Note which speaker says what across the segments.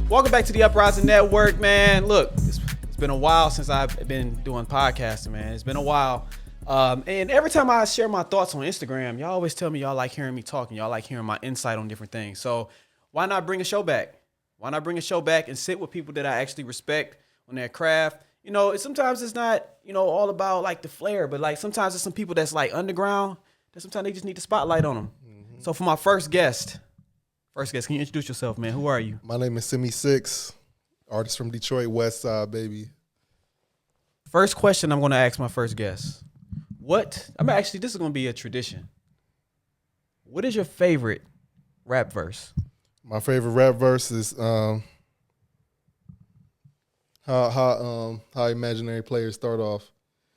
Speaker 1: Welcome back to the Uprising Network, man. Look, it's been a while since I've been doing podcasting, man. It's been a while. And every time I share my thoughts on Instagram, y'all always tell me y'all like hearing me talking. Y'all like hearing my insight on different things. So why not bring a show back? Why not bring a show back and sit with people that I actually respect on their craft? You know, sometimes it's not, all about like the flair, but like sometimes there's some people that's like underground that sometimes they just need the spotlight on them. Mm-hmm. So for my first guest, can you introduce yourself, man? Who are you?
Speaker 2: My name is Simi Six, artist from Detroit, West Side, baby.
Speaker 1: First question I'm going to ask my first guest. This is going to be a tradition. What is your favorite rap verse?
Speaker 2: My favorite rap verse is how imaginary players start off.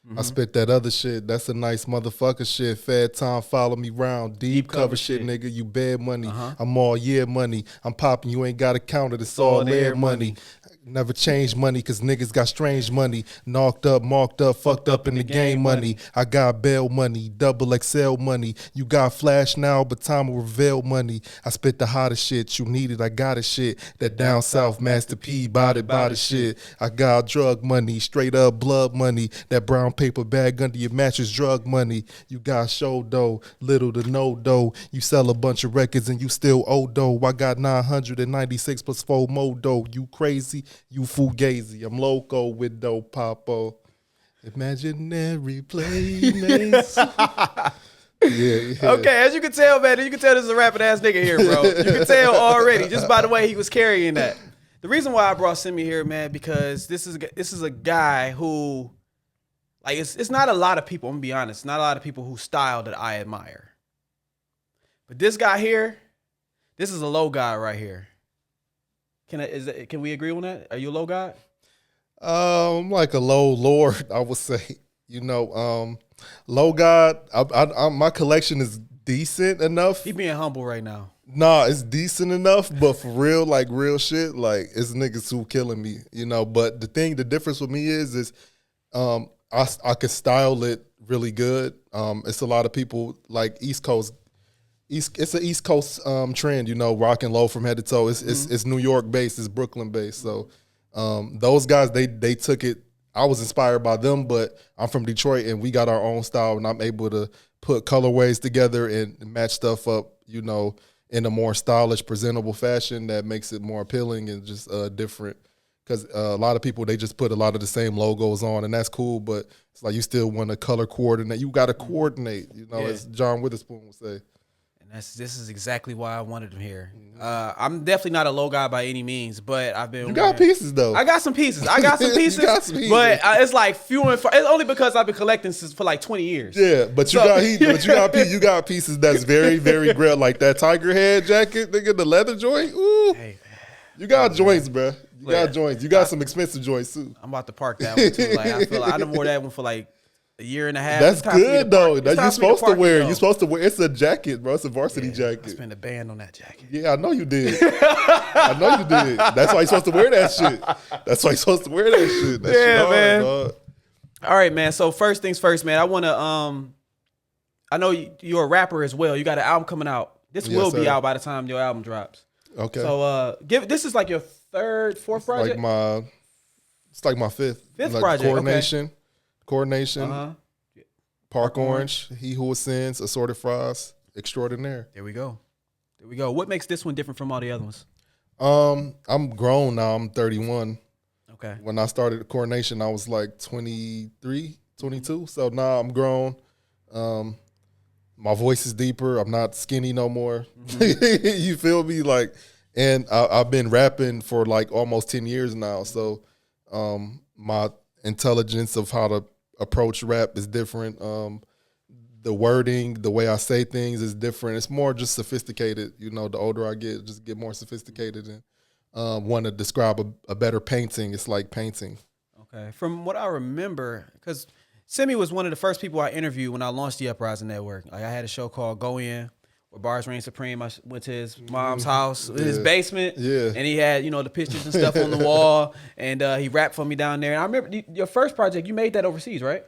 Speaker 2: Mm-hmm. I spit that other shit. That's a nice motherfucker shit. Fed time, follow me round. Deep cover shit, nigga. You bad money. Uh-huh. I'm all year money. I'm popping. You ain't got to count it. It's all air money. Never change money because niggas got strange money. Knocked up, marked up, fucked up in the game money. I got bail money, double XL money. You got flash now, but time will reveal money. I spit the hottest shit. You need it, I got it shit. That down south Master P, body shit. I got drug money, straight up blood money. That brown paper bag under your mattress, drug money. You got show dough, little to no dough. You sell a bunch of records and you still owe dough. I got 996 plus 4 more dough. You crazy? You fugazi, I'm loco with dope popo. Imaginary playmates. yeah.
Speaker 1: Okay, as you can tell, man, this is a rapping ass nigga here, bro. You can tell already just by the way he was carrying that. The reason why I brought Simi here, man, because this is a guy who, like, it's not a lot of people. I'm gonna be honest, not a lot of people whose style that I admire. But this guy here, this is a low guy right here. Can we agree on that? Are you a low guy?
Speaker 2: I'm like a low lord, I would say. Low God. My collection is decent enough.
Speaker 1: He being humble right now.
Speaker 2: Nah, it's decent enough, but for real, like real shit, like it's niggas who killing me, But the difference with me is I could style it really good. It's a lot of people like East Coast. It's an East Coast trend, rock and low from head to toe. It's New York based, it's Brooklyn based. So those guys, they took it. I was inspired by them, but I'm from Detroit and we got our own style, and I'm able to put colorways together and match stuff up, in a more stylish, presentable fashion that makes it more appealing and just different. Because a lot of people, they just put a lot of the same logos on, and that's cool, but it's like you still want to color coordinate. You got to coordinate, as John Witherspoon would say.
Speaker 1: This is exactly why I wanted him here. I'm definitely not a low guy by any means, but I've been.
Speaker 2: You got pieces though.
Speaker 1: I got some pieces. But it's like few and far. It's only because I've been collecting for like 20 years.
Speaker 2: Yeah, but you got pieces that's very, very great, like that tiger head jacket, nigga, the leather joint. Ooh, hey, you got joints, bro. You got joints. You got some expensive joints too.
Speaker 1: I'm about to park that one too. Like I feel like I done wore that one for like a year and a half.
Speaker 2: That's good though. That you're supposed to wear. You're supposed to wear. It's a jacket, bro. It's a varsity jacket. I
Speaker 1: spent a band on that jacket.
Speaker 2: Yeah, I know you did. That's why you're supposed to wear that shit. That shit hard,
Speaker 1: man.
Speaker 2: Dog.
Speaker 1: All right, man. So first things first, man. I want to. I know you're a rapper as well. You got an album coming out. This will be out by the time your album drops.
Speaker 2: Okay.
Speaker 1: So this is like your fourth project.
Speaker 2: It's like my fifth.
Speaker 1: Fifth project.
Speaker 2: Coordination,
Speaker 1: Uh-huh.
Speaker 2: Park Orange, He Who Ascends, Assorted Fries, Extraordinaire.
Speaker 1: There we go. What makes this one different from all the other ones?
Speaker 2: I'm grown now. I'm 31.
Speaker 1: Okay.
Speaker 2: When I started Coordination, I was like 23, 22. So now I'm grown. My voice is deeper. I'm not skinny no more. Mm-hmm. You feel me? Like, and I've been rapping for like almost 10 years now. So my intelligence of how to approach rap is different. The wording, the way I say things is different. It's more just sophisticated. The older I get more sophisticated and want to describe a better painting. It's like painting.
Speaker 1: Okay. From what I remember, because Simi was one of the first people I interviewed when I launched the Uprising Network. Like I had a show called Go In, where Bars Reign Supreme. I went to his mom's house, his basement, and he had the pictures and stuff on the wall, and he rapped for me down there. And I remember your first project, you made that overseas, right?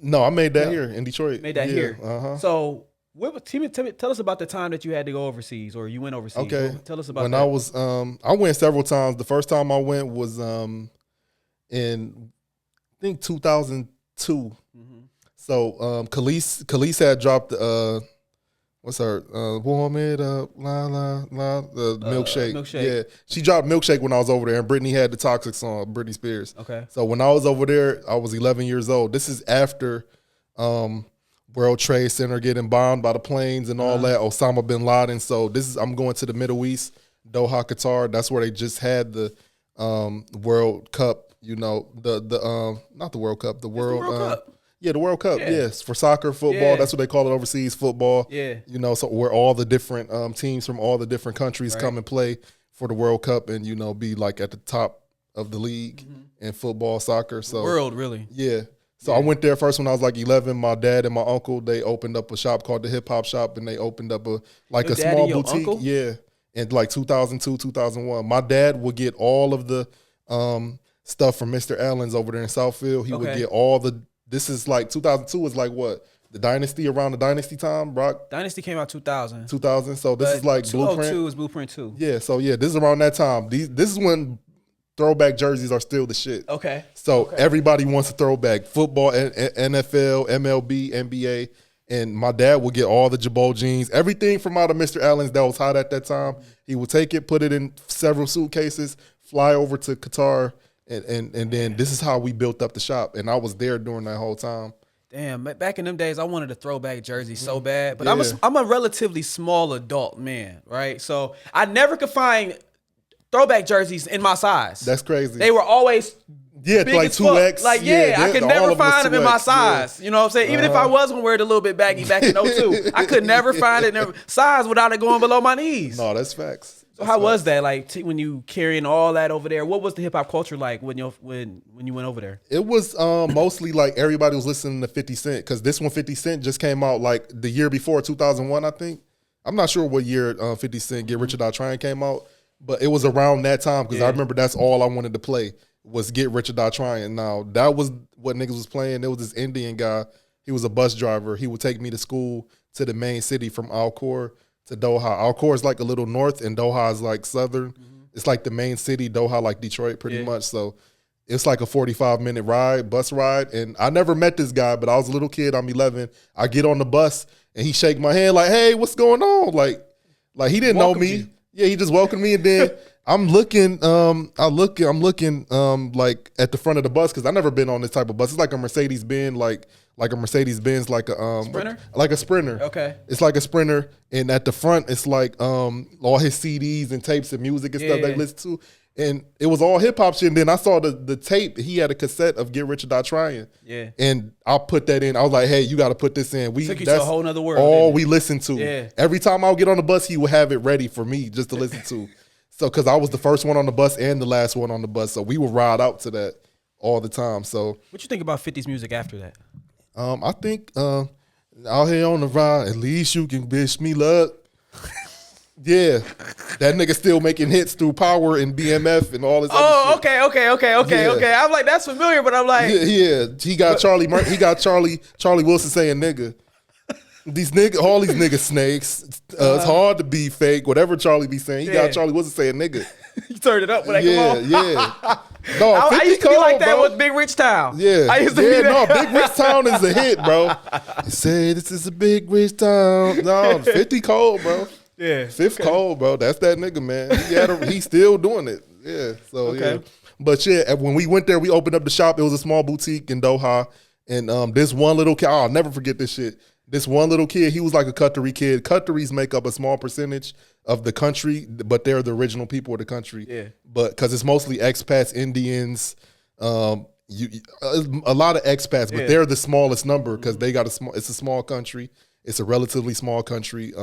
Speaker 2: No, I made that here in Detroit.
Speaker 1: Made that here.
Speaker 2: Uh-huh.
Speaker 1: So Tell us about the time that you had to go overseas or you went overseas.
Speaker 2: Okay.
Speaker 1: Tell us about
Speaker 2: when
Speaker 1: that.
Speaker 2: I went several times. The first time I went was in I think 2002. So Khalees had dropped what's her Mohammed la la la the milkshake.
Speaker 1: Milkshake.
Speaker 2: Yeah, she dropped Milkshake when I was over there, and Britney had the Toxic song, Britney Spears.
Speaker 1: Okay.
Speaker 2: So when I was over there, I was 11 years old. This is after World Trade Center getting bombed by the planes and all that, Osama bin Laden. So I'm going to the Middle East, Doha, Qatar. That's where they just had the World Cup. You know, the not the World Cup, the World
Speaker 1: Cup.
Speaker 2: Yeah, the World Cup. Yeah. Yes, for soccer, football.
Speaker 1: Yeah.
Speaker 2: That's what they call it overseas, football.
Speaker 1: Yeah.
Speaker 2: You know, so where all the different teams from all the different countries come and play for the World Cup, and be like at the top of the league in football, soccer. So
Speaker 1: world, really.
Speaker 2: Yeah. So I went there first when I was like 11. My dad and my uncle, they opened up a shop called the Hip Hop Shop, and they opened up a small boutique.
Speaker 1: Uncle?
Speaker 2: Yeah. In like 2002, 2001. My dad would get all of the stuff from Mr. Allen's over there in Southfield. He would get all the. This is like 2002 was like what? The Dynasty, around the Dynasty time, Brock?
Speaker 1: Dynasty came out 2000.
Speaker 2: 2000. So this is like Blueprint.
Speaker 1: 202 is Blueprint 2.
Speaker 2: Yeah. So yeah, this is around that time. This is when throwback jerseys are still the shit.
Speaker 1: Okay.
Speaker 2: So everybody wants a throwback. Football, NFL, MLB, NBA. And my dad would get all the Jabot jeans, everything from out of Mr. Allen's that was hot at that time. He would take it, put it in several suitcases, fly over to Qatar, and then this is how we built up the shop. And I was there during that whole time.
Speaker 1: Damn, back in them days, I wanted a throwback jersey so bad. But I'm a relatively small adult man, right? So I never could find throwback jerseys in my size.
Speaker 2: That's crazy.
Speaker 1: They were always big
Speaker 2: like
Speaker 1: as fuck.
Speaker 2: 2X.
Speaker 1: Like, I could never find them in my size. You know what I'm saying? Even if I was going to wear it a little bit baggy back in 02, I could never find it in size without it going below my knees.
Speaker 2: No, that's facts.
Speaker 1: So how was that? Like when you carrying all that over there, what was the hip hop culture like when you went over there?
Speaker 2: It was mostly like everybody was listening to 50 Cent because this one 50 Cent just came out like the year before 2001, I think. I'm not sure what year 50 Cent Get Rich or Die Trying came out, but it was around that time because I remember that's all I wanted to play was Get Rich or Die Trying. Now that was what niggas was playing. There was this Indian guy. He was a bus driver. He would take me to school to the main city from Alcor to Doha. Alcor is like a little north and Doha is like southern. It's like the main city, Doha like Detroit pretty much. So it's like a 45-minute bus ride. And I never met this guy, but I was a little kid. I'm 11. I get on the bus and he shake my hand like, hey, what's going on? Like he didn't know me. Yeah, he just welcomed me. And then I'm looking like at the front of the bus because I never been on this type of bus. It's like a Mercedes-Benz, like a Mercedes-Benz, like a
Speaker 1: Sprinter?
Speaker 2: Like a Sprinter.
Speaker 1: Okay.
Speaker 2: It's like a Sprinter, and at the front it's like all his CDs and tapes and music and stuff they listen to. And it was all hip hop shit. And then I saw the tape. He had a cassette of Get Rich or Die Trying. Yeah. And I put that in. I was like, hey, you got to put this in.
Speaker 1: Took you to a whole nother world.
Speaker 2: All we listened to.
Speaker 1: Yeah.
Speaker 2: Every time I would get on the bus, he would have it ready for me just to listen to. So, because I was the first one on the bus and the last one on the bus. So we would ride out to that all the time. So
Speaker 1: what you think about 50's music after that?
Speaker 2: I think out here on the ride, at least you can wish me luck. Yeah, that nigga still making hits through Power and BMF and all this. other shit.
Speaker 1: Okay. I'm like, that's familiar, but I'm like,
Speaker 2: yeah. He got Charlie Wilson saying nigga. All these niggas snakes. It's hard to be fake. Whatever Charlie be saying, he got Charlie Wilson saying nigga.
Speaker 1: You turned it up when I come on.
Speaker 2: Yeah. No,
Speaker 1: I used to be like that
Speaker 2: bro.
Speaker 1: with Big Rich Town.
Speaker 2: Yeah,
Speaker 1: I used to be that.
Speaker 2: No, Big Rich Town is a hit, bro. Say this is a Big Rich Town. No, 50 cold, bro.
Speaker 1: Yeah,
Speaker 2: Fifth cold, bro. That's that nigga, man. He's still doing it. Yeah, so yeah. But yeah, when we went there, we opened up the shop. It was a small boutique in Doha, and this one little kid, I'll never forget this shit. This one little kid, he was like a Qatari kid. Qataris make up a small percentage of the country, but they're the original people of the country. Yeah. But because it's mostly expats, Indians, a lot of expats, but they're the smallest number because they got it's a small country. It's a relatively small country.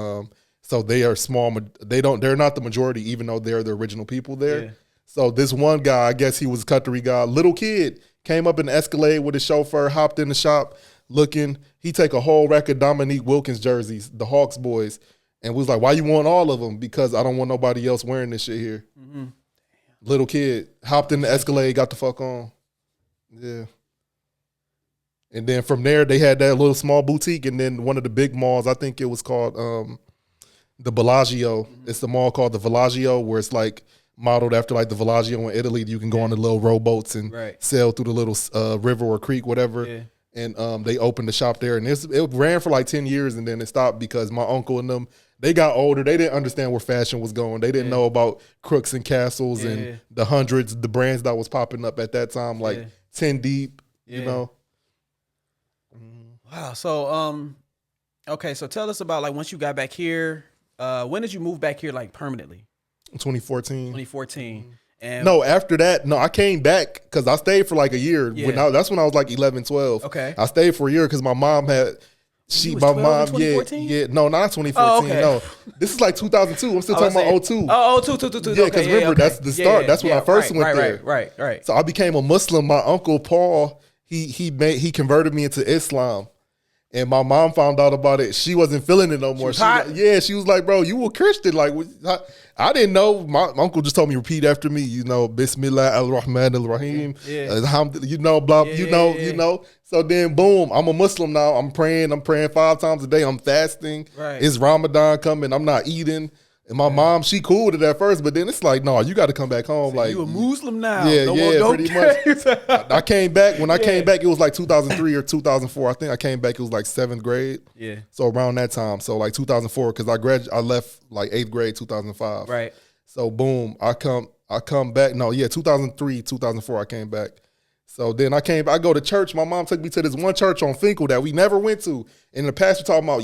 Speaker 2: So they are small. They're not the majority, even though they're the original people there. Yeah. So this one guy, I guess he was a Qatari guy, little kid, came up in the Escalade with his chauffeur, hopped in the shop, looking. He take a whole rack of Dominique Wilkins jerseys, the Hawks boys, and was like, "Why you want all of them?" Because I don't want nobody else wearing this shit here. Mm-hmm. Little kid hopped in the Escalade, got the fuck on. Yeah. And then from there, they had that little small boutique. And then one of the big malls, I think it was called the Bellagio. It's the mall called the Bellagio, where it's like modeled after like the Bellagio in Italy. You can go on the little rowboats and sail through the little river or creek, whatever. Yeah. And they opened the shop there. And it ran for like 10 years, and then it stopped because my uncle and them, they got older. They didn't understand where fashion was going. They didn't know about Crooks and Castles and the hundreds, the brands that was popping up at that time, like 10 Deep, you know.
Speaker 1: Wow. So, okay. So tell us about like once you got back here. When did you move back here like permanently?
Speaker 2: 2014.
Speaker 1: 2014. And
Speaker 2: no, after that, I came back because I stayed for like a year. That's when I was like 11, 12.
Speaker 1: Okay.
Speaker 2: I stayed for a year because my mom had. No, not 2014.
Speaker 1: Oh, okay.
Speaker 2: No, this is like 2002. I'm still talking about 02.
Speaker 1: Oh, 02.
Speaker 2: Yeah, because remember that's the start. That's when I first went there.
Speaker 1: Right.
Speaker 2: So I became a Muslim. My uncle Paul, he converted me into Islam. And my mom found out about it. She wasn't feeling it no more. She was like, bro, you were Christian. Like, I didn't know. My uncle just told me, repeat after me, Bismillah ar-Rahman ar-Rahim. You know. So then, boom, I'm a Muslim now. I'm praying 5 times a day. I'm fasting. Right. It's Ramadan coming. I'm not eating. And my mom, she cool with it at first, but then it's like, no, you got to come back home. So like
Speaker 1: you a Muslim now?
Speaker 2: Pretty much. I came back. When I came back, it was like 2003 or 2004. I think I came back. It was like 7th grade. Yeah. So around that time, so like 2004, because I left like 8th grade, 2005.
Speaker 1: Right.
Speaker 2: So boom, I come back. No, 2003, 2004, I came back. So then I go to church. My mom took me to this one church on Finkel that we never went to, and the pastor talking about,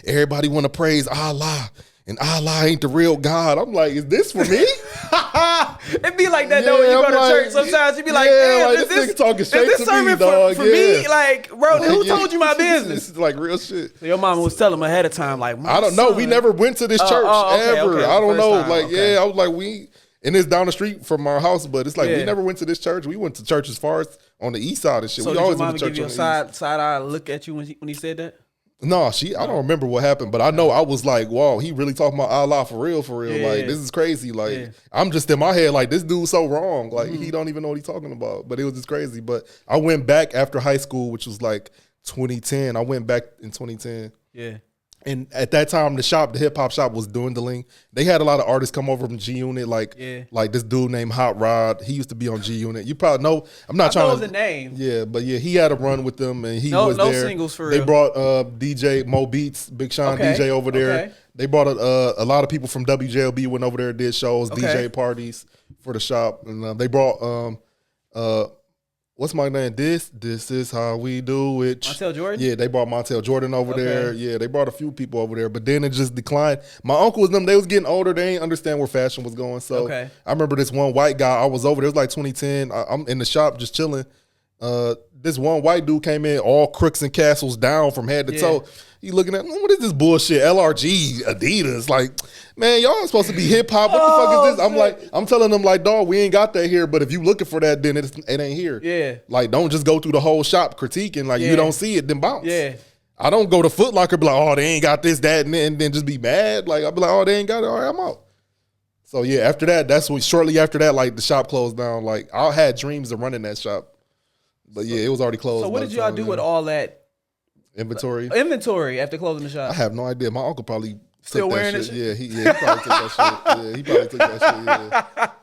Speaker 2: everybody want to praise Allah. And Allah ain't the real God. I'm like, is this for me?
Speaker 1: It be like that though when you go to church. Sometimes you be like, damn,
Speaker 2: like, is this
Speaker 1: sermon for me? Like, bro, who told you my business?
Speaker 2: This is like real shit.
Speaker 1: So your mom was telling him ahead of time, like,
Speaker 2: I don't know. We never went to this church ever. I don't know. Time. Like, I was like, and it's down the street from our house, but it's like we never went to this church. We went to church as far as on the east side and shit.
Speaker 1: So
Speaker 2: we
Speaker 1: did
Speaker 2: always
Speaker 1: your mom
Speaker 2: went to church
Speaker 1: give you a side eye look at you when he said that?
Speaker 2: No, I don't remember what happened, but I know I was like, wow, he really talking about Allah for real. Like, this is crazy. Like, I'm just in my head, like, this dude's so wrong. Like, he don't even know what he's talking about. But it was just crazy. But I went back after high school, which was like 2010. I went back in 2010. Yeah. And at that time, the hip hop shop was dwindling. They had a lot of artists come over from G Unit, like this dude named Hot Rod. He used to be on G Unit. You probably know. I'm not trying to know
Speaker 1: the name.
Speaker 2: Yeah, but he had a run with them, and he was there. No
Speaker 1: singles for real.
Speaker 2: They brought DJ Mo Beats, Big Sean DJ over there. Okay. They brought a lot of people from WJLB went over there, did shows, DJ parties for the shop, and they brought what's my name? This is how we do it.
Speaker 1: Montel Jordan?
Speaker 2: Yeah, they brought Montel Jordan over there. Yeah, they brought a few people over there. But then it just declined. My uncle and them, they was getting older. They ain't understand where fashion was going. So I remember this one white guy. I was over there. It was like 2010. I'm in the shop just chilling. This one white dude came in, all Crooks and Castles down from head to toe. He looking at, what is this bullshit? LRG, Adidas. Like, man, y'all supposed to be hip hop. What the fuck is this? I'm like, I'm telling them like, dog, we ain't got that here. But if you looking for that, then it ain't here. Yeah. Like, don't just go through the whole shop critiquing. Like, you don't see it, then bounce. Yeah. I don't go to Foot Locker, be like, oh, they ain't got this, that, and then just be mad. Like, I'll be like, oh, they ain't got it. All right, I'm out. So yeah, after that, shortly after that, like the shop closed down. Like, I had dreams of running that shop. But yeah, it was already closed.
Speaker 1: So what did y'all do with all that
Speaker 2: inventory
Speaker 1: after closing the shop?
Speaker 2: I have no idea. My uncle probably
Speaker 1: still wearing
Speaker 2: that shit. Yeah, he probably took that shit. Yeah, he probably took that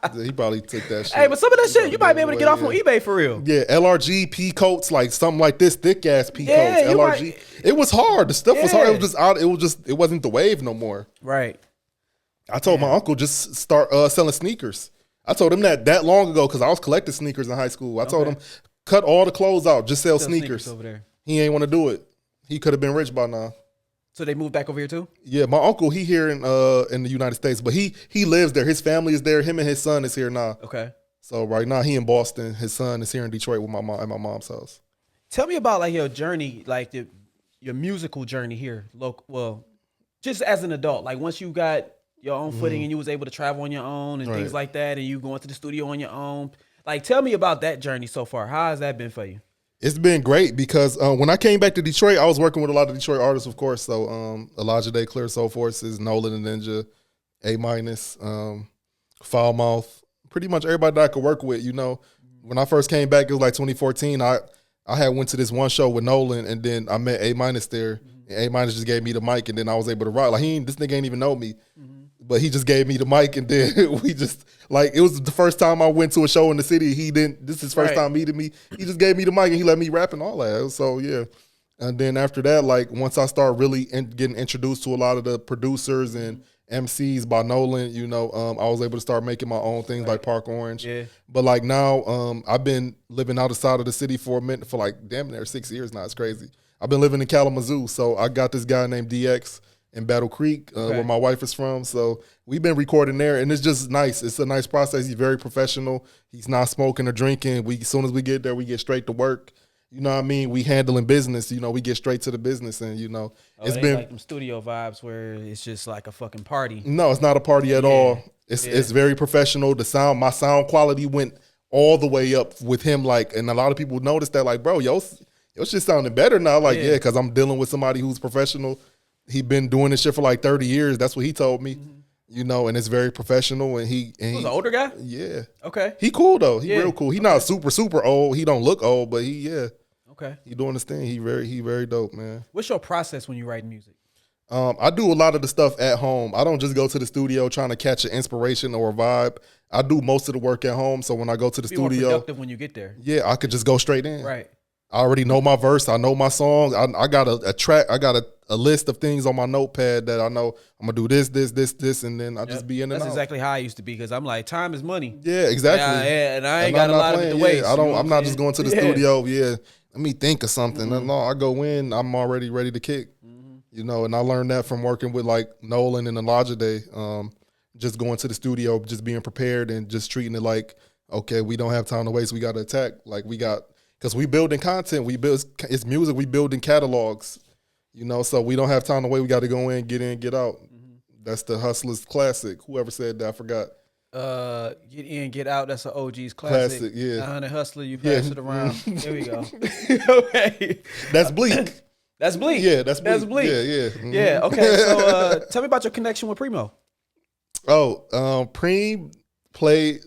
Speaker 2: shit. Yeah, he probably took that shit.
Speaker 1: Hey, but some of that shit you might be able to get off on eBay for real.
Speaker 2: Yeah, LRG pea coats, like something like this, thick ass pea coats. LRG. It was hard. The stuff was hard. It was just out. It wasn't the wave no more. Right. I told my uncle just start selling sneakers. I told him that long ago because I was collecting sneakers in high school. I told him, cut all the clothes out, just sell sneakers over there. He ain't want to do it. He could have been rich by now.
Speaker 1: So they moved back over here too?
Speaker 2: Yeah, my uncle, he here in the United States, but he lives there. His family is there. Him and his son is here now. Okay. So right now he in Boston. His son is here in Detroit with my mom at my mom's house.
Speaker 1: Tell me about like your journey, like your musical journey here. Well, just as an adult, like once you got your own footing and you was able to travel on your own and things like that, and you going to the studio on your own. Like, tell me about that journey so far. How has that been for you?
Speaker 2: It's been great because when I came back to Detroit, I was working with a lot of Detroit artists, of course. So Elijah Day, Clear Soul Forces, Nolan and Ninja, A-, Foul Mouth, pretty much everybody that I could work with, you know. When I first came back, it was like 2014. I had went to this one show with Nolan, and then I met A- there. And A- just gave me the mic, and then I was able to rock. Like this nigga ain't even know me, but he just gave me the mic, and then we just like it was the first time I went to a show in the city. He didn't. This is his first time meeting me. He just gave me the mic, and he let me rap and all that. So yeah. And then after that, like once I start really getting introduced to a lot of the producers and MCs by Nolan, you know, I was able to start making my own things like Park Orange.
Speaker 1: Yeah.
Speaker 2: But like now, I've been living outside of the city for a minute, for like damn near 6 years now. It's crazy. I've been living in Kalamazoo, so I got this guy named DX in Battle Creek, where my wife is from. So we've been recording there, and it's just nice. It's a nice process. He's very professional. He's not smoking or drinking. As soon as we get there, we get straight to work. You know what I mean? We handling business. You know, we get straight to the business, and you know,
Speaker 1: it's been like them studio vibes where it's just like a fucking party.
Speaker 2: No, it's not a party at all. It's very professional. My sound quality went all the way up with him. Like, and a lot of people noticed that. Like, bro, your shit sounding better now. Like, because I'm dealing with somebody who's professional. He been doing this shit for like 30 years. That's what he told me. You know, and it's very professional. And he's
Speaker 1: an older guy.
Speaker 2: Yeah.
Speaker 1: Okay.
Speaker 2: He cool though. He real cool. He not super old. He don't look old, but
Speaker 1: Okay.
Speaker 2: He doing his thing. He very dope, man.
Speaker 1: What's your process when you write music?
Speaker 2: I do a lot of the stuff at home. I don't just go to the studio trying to catch an inspiration or a vibe. I do most of the work at home. So when I go to the studio,
Speaker 1: more productive when you get there.
Speaker 2: Yeah, I could just go straight in.
Speaker 1: Right.
Speaker 2: I already know my verse. I know my songs. I got a track. I got a list of things on my notepad that I know I'm gonna do this, and then I just be in and out.
Speaker 1: That's exactly how I used to be, because I'm like, time is money.
Speaker 2: Yeah, exactly.
Speaker 1: Yeah, and I ain't got a lot of it to waste.
Speaker 2: I'm not just going to the studio. Yeah, let me think of something. No, I go in. I'm already ready to kick. You know, and I learned that from working with like Nolan and Elijah Day. Just going to the studio, just being prepared and just treating it like, okay, we don't have time to waste. We got to attack. Like because we building content. It's music. We building catalogs. You know, so we don't have time to wait. We got to go in, get out. That's the Hustlers classic. Whoever said that, I forgot.
Speaker 1: Get in, get out. That's an OG's classic.
Speaker 2: Classic, yeah.
Speaker 1: 100 Hustler, you pass it around. There we go. Okay.
Speaker 2: That's Bleak.
Speaker 1: That's Bleak.
Speaker 2: Yeah, that's Bleak.
Speaker 1: That's Bleak.
Speaker 2: Yeah.
Speaker 1: Yeah, okay. So tell me about your connection with Primo.
Speaker 2: Preem played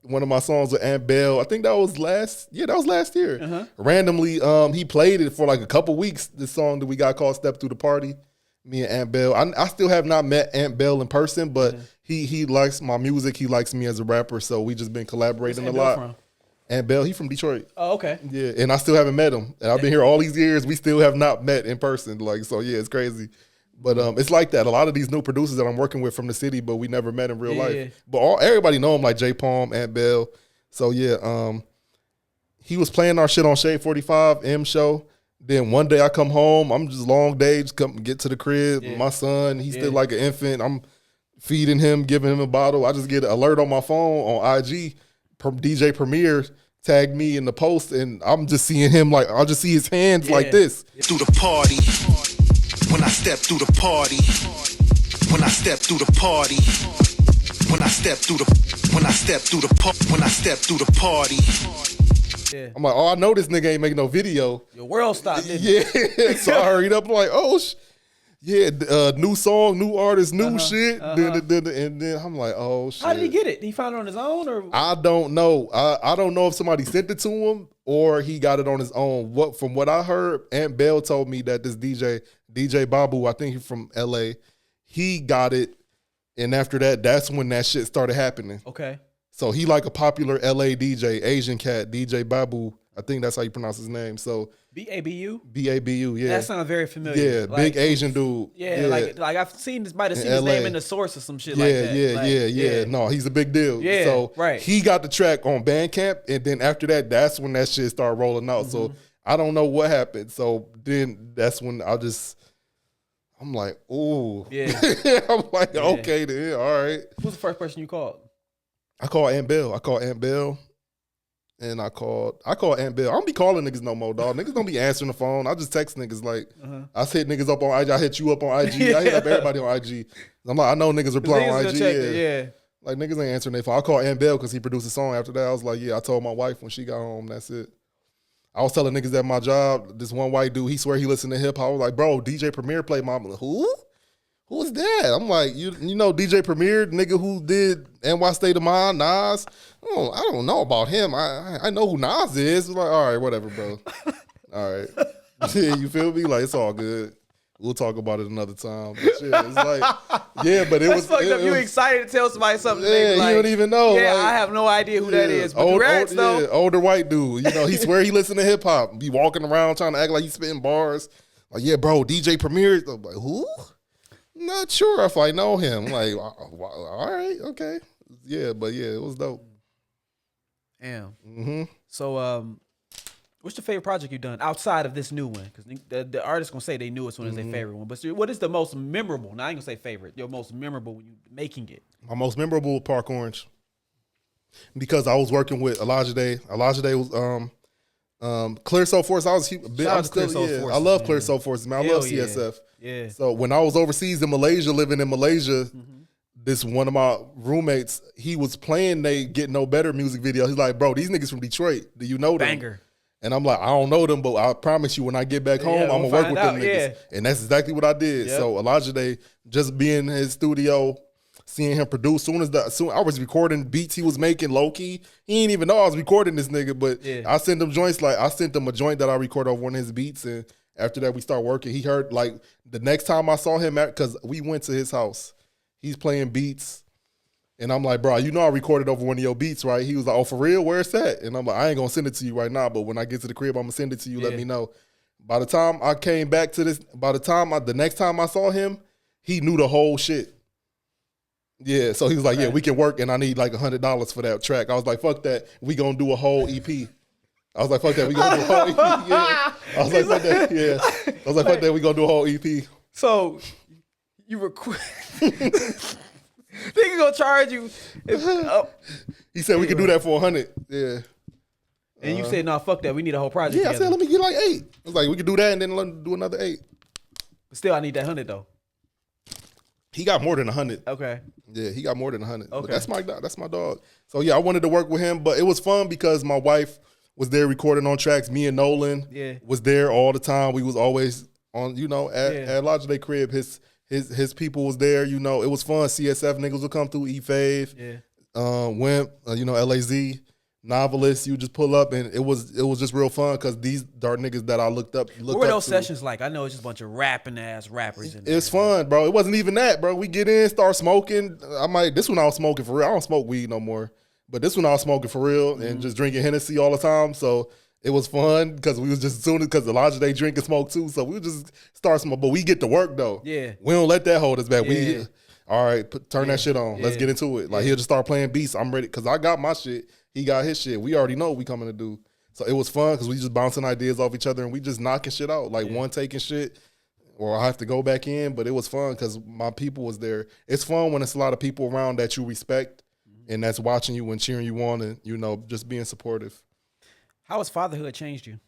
Speaker 2: one of my songs with Aunt Bell. I think that was last year. Randomly, he played it for like a couple weeks, this song that we got called Step Through the Party, me and Aunt Bell. I still have not met Aunt Bell in person, but he likes my music. He likes me as a rapper, so we just been collaborating a lot. From? Aunt Bell, he from Detroit.
Speaker 1: Oh, okay.
Speaker 2: Yeah, and I still haven't met him. And I've been here all these years. We still have not met in person. Like, so yeah, it's crazy. But it's like that. A lot of these new producers that I'm working with from the city, but we never met in real life. Yeah. But everybody know him, like J Palm, Aunt Bell. So yeah, he was playing our shit on Shade 45 M show. Then one day I come home, I'm just long day, just come get to the crib. My son, he's still like an infant. I'm feeding him, giving him a bottle. I just get an alert on my phone on IG. DJ Premier tagged me in the post, and I'm just seeing him like, I'll just see his hands like this.
Speaker 3: Through the party. When I step through the party, when I step through the party, when I step through the party.
Speaker 2: Yeah. I'm like, oh, I know this nigga ain't making no video.
Speaker 1: Your world stopped.
Speaker 2: Yeah, so I hurried up. I'm like, oh, new song, new artist, new shit. And then I'm like, oh shit.
Speaker 1: How did he get it? Did he find it on his own, or
Speaker 2: I don't know. I don't know if somebody sent it to him or he got it on his own. From what I heard, Aunt Bell told me that this DJ Babu, I think he's from LA, he got it, and after that, that's when that shit started happening.
Speaker 1: Okay.
Speaker 2: So he like a popular LA DJ, Asian cat, DJ Babu. I think that's how you pronounce his name. So
Speaker 1: B-A-B-U?
Speaker 2: B-A-B-U, yeah.
Speaker 1: That sounds very familiar.
Speaker 2: Yeah, like, big Asian dude.
Speaker 1: Yeah, like I've seen this, might have seen his name in the source or some shit like that.
Speaker 2: Yeah. No, he's a big deal.
Speaker 1: Yeah,
Speaker 2: so
Speaker 1: right.
Speaker 2: He got the track on Bandcamp, and then after that, that's when that shit started rolling out. So I don't know what happened. So then that's when I'm like, ooh. Yeah. I'm like, okay then, all right.
Speaker 1: Who's the first person you called?
Speaker 2: I called Aunt Bell. And I called Aunt Bell. I don't be calling niggas no more, dog. Niggas don't be answering the phone. I just text niggas like, I hit niggas up on IG. I hit you up on IG. I hit up everybody on IG. I'm like, I know niggas reply on IG. Yeah. Like, niggas ain't answering their phone. I called Aunt Bell because he produced a song. After that, I was like, yeah, I told my wife when she got home, that's it. I was telling niggas at my job, this one white dude, he swear he listened to hip hop. I was like, bro, DJ Premier played my, who? who was that? I'm like, you know DJ Premier, the nigga who did NY State of Mind, Nas. I don't know about him. I know who Nas is. Like, all right, whatever, bro. All right. You feel me? Like, it's all good. We'll talk about it another time. But yeah, it's like, yeah, but it was
Speaker 1: fucked up. You excited to tell somebody something?
Speaker 2: Yeah,
Speaker 1: like,
Speaker 2: you don't even know.
Speaker 1: Yeah,
Speaker 2: like,
Speaker 1: I have no idea who that is. But congrats, though.
Speaker 2: Yeah, older white dude. You know, he swear he listen to hip hop. Be walking around trying to act like he's spitting bars. Like, yeah, bro, DJ Premier. I'm like, who? Not sure if I know him. Like, all right, okay. Yeah, but yeah, it was dope.
Speaker 1: Damn.
Speaker 2: Mm-hmm.
Speaker 1: So, what's your favorite project you've done outside of this new one? Because the artist's gonna say they newest one is their favorite one. But what is the most memorable? Now I ain't gonna say favorite. Your most memorable when you making it.
Speaker 2: My most memorable Park Orange, because I was working with Elijah Day. Elijah Day was Clear Soul Force. I love Clear Soul Force, man. I love CSF.
Speaker 1: Yeah.
Speaker 2: So when I was overseas in Malaysia, living in Malaysia, this one of my roommates, he was playing They Get No Better music video. He's like, bro, these niggas from Detroit. Do you know them?
Speaker 1: Banger.
Speaker 2: And I'm like, I don't know them, but I promise you when I get back home, I'm going to work with them niggas. Yeah. And that's exactly what I did. Yep. So Elijah Day, just being in his studio, seeing him produce, soon I was recording beats he was making low-key. He didn't even know I was recording this nigga, but I sent him joints. Like, I sent him a joint that I recorded over one of his beats, and after that, we start working. He heard, like, the next time I saw him, because we went to his house, he's playing beats. And I'm like, bro, you know I recorded over one of your beats, right? He was like, oh, for real? Where's that? And I'm like, I ain't going to send it to you right now, but when I get to the crib, I'm going to send it to you. Let me know. By the time I came back to this, the next time I saw him, he knew the whole shit. Yeah, so he was like, yeah, we can work, and I need like $100 for that track. I was like, fuck that. We going to do a whole EP. I was like, fuck that. We going to do a whole EP. Yeah. I was like, fuck that. Yeah. I was like, fuck that. We going to do a whole EP.
Speaker 1: So you record. They gonna charge you.
Speaker 2: He said we could do that for 100. Yeah.
Speaker 1: And you said, no, fuck that. We need a whole project.
Speaker 2: Yeah, together. I said, let me get like 8. I was like, we could do that and then let do another 8.
Speaker 1: But still, I need that 100 though.
Speaker 2: He got more than 100.
Speaker 1: Okay.
Speaker 2: Yeah, he got more than 100.
Speaker 1: Okay.
Speaker 2: But that's my dog. So yeah, I wanted to work with him, but it was fun because my wife was there recording on tracks. Me and Nolan was there all the time. We was always on, at Elijah Day crib. His people was there, It was fun. CSF niggas would come through, E-Fave, Wimp, LAZ, Novelist. You just pull up, and it was just real fun because these dark niggas that I looked up.
Speaker 1: What were those sessions like? I know it's just a bunch of rapping ass rappers.
Speaker 2: It's fun, bro. It wasn't even that, bro. We get in, start smoking. This one I was smoking for real. I don't smoke weed no more, but this one I was smoking for real and just drinking Hennessy all the time. So it was fun because we was just because Elijah Day drink and smoke too. So we would just start smoking, but we get to work though.
Speaker 1: Yeah,
Speaker 2: we don't let that hold us back. We all right, turn that shit on. Let's get into it. Like he'll just start playing beats. I'm ready because I got my shit. He got his shit. We already know what we coming to do. So it was fun because we just bouncing ideas off each other and we just knocking shit out. Like one taking shit, or I have to go back in. But it was fun because my people was there. It's fun when it's a lot of people around that you respect and that's watching you and cheering you on and just being supportive.
Speaker 1: How has fatherhood changed you?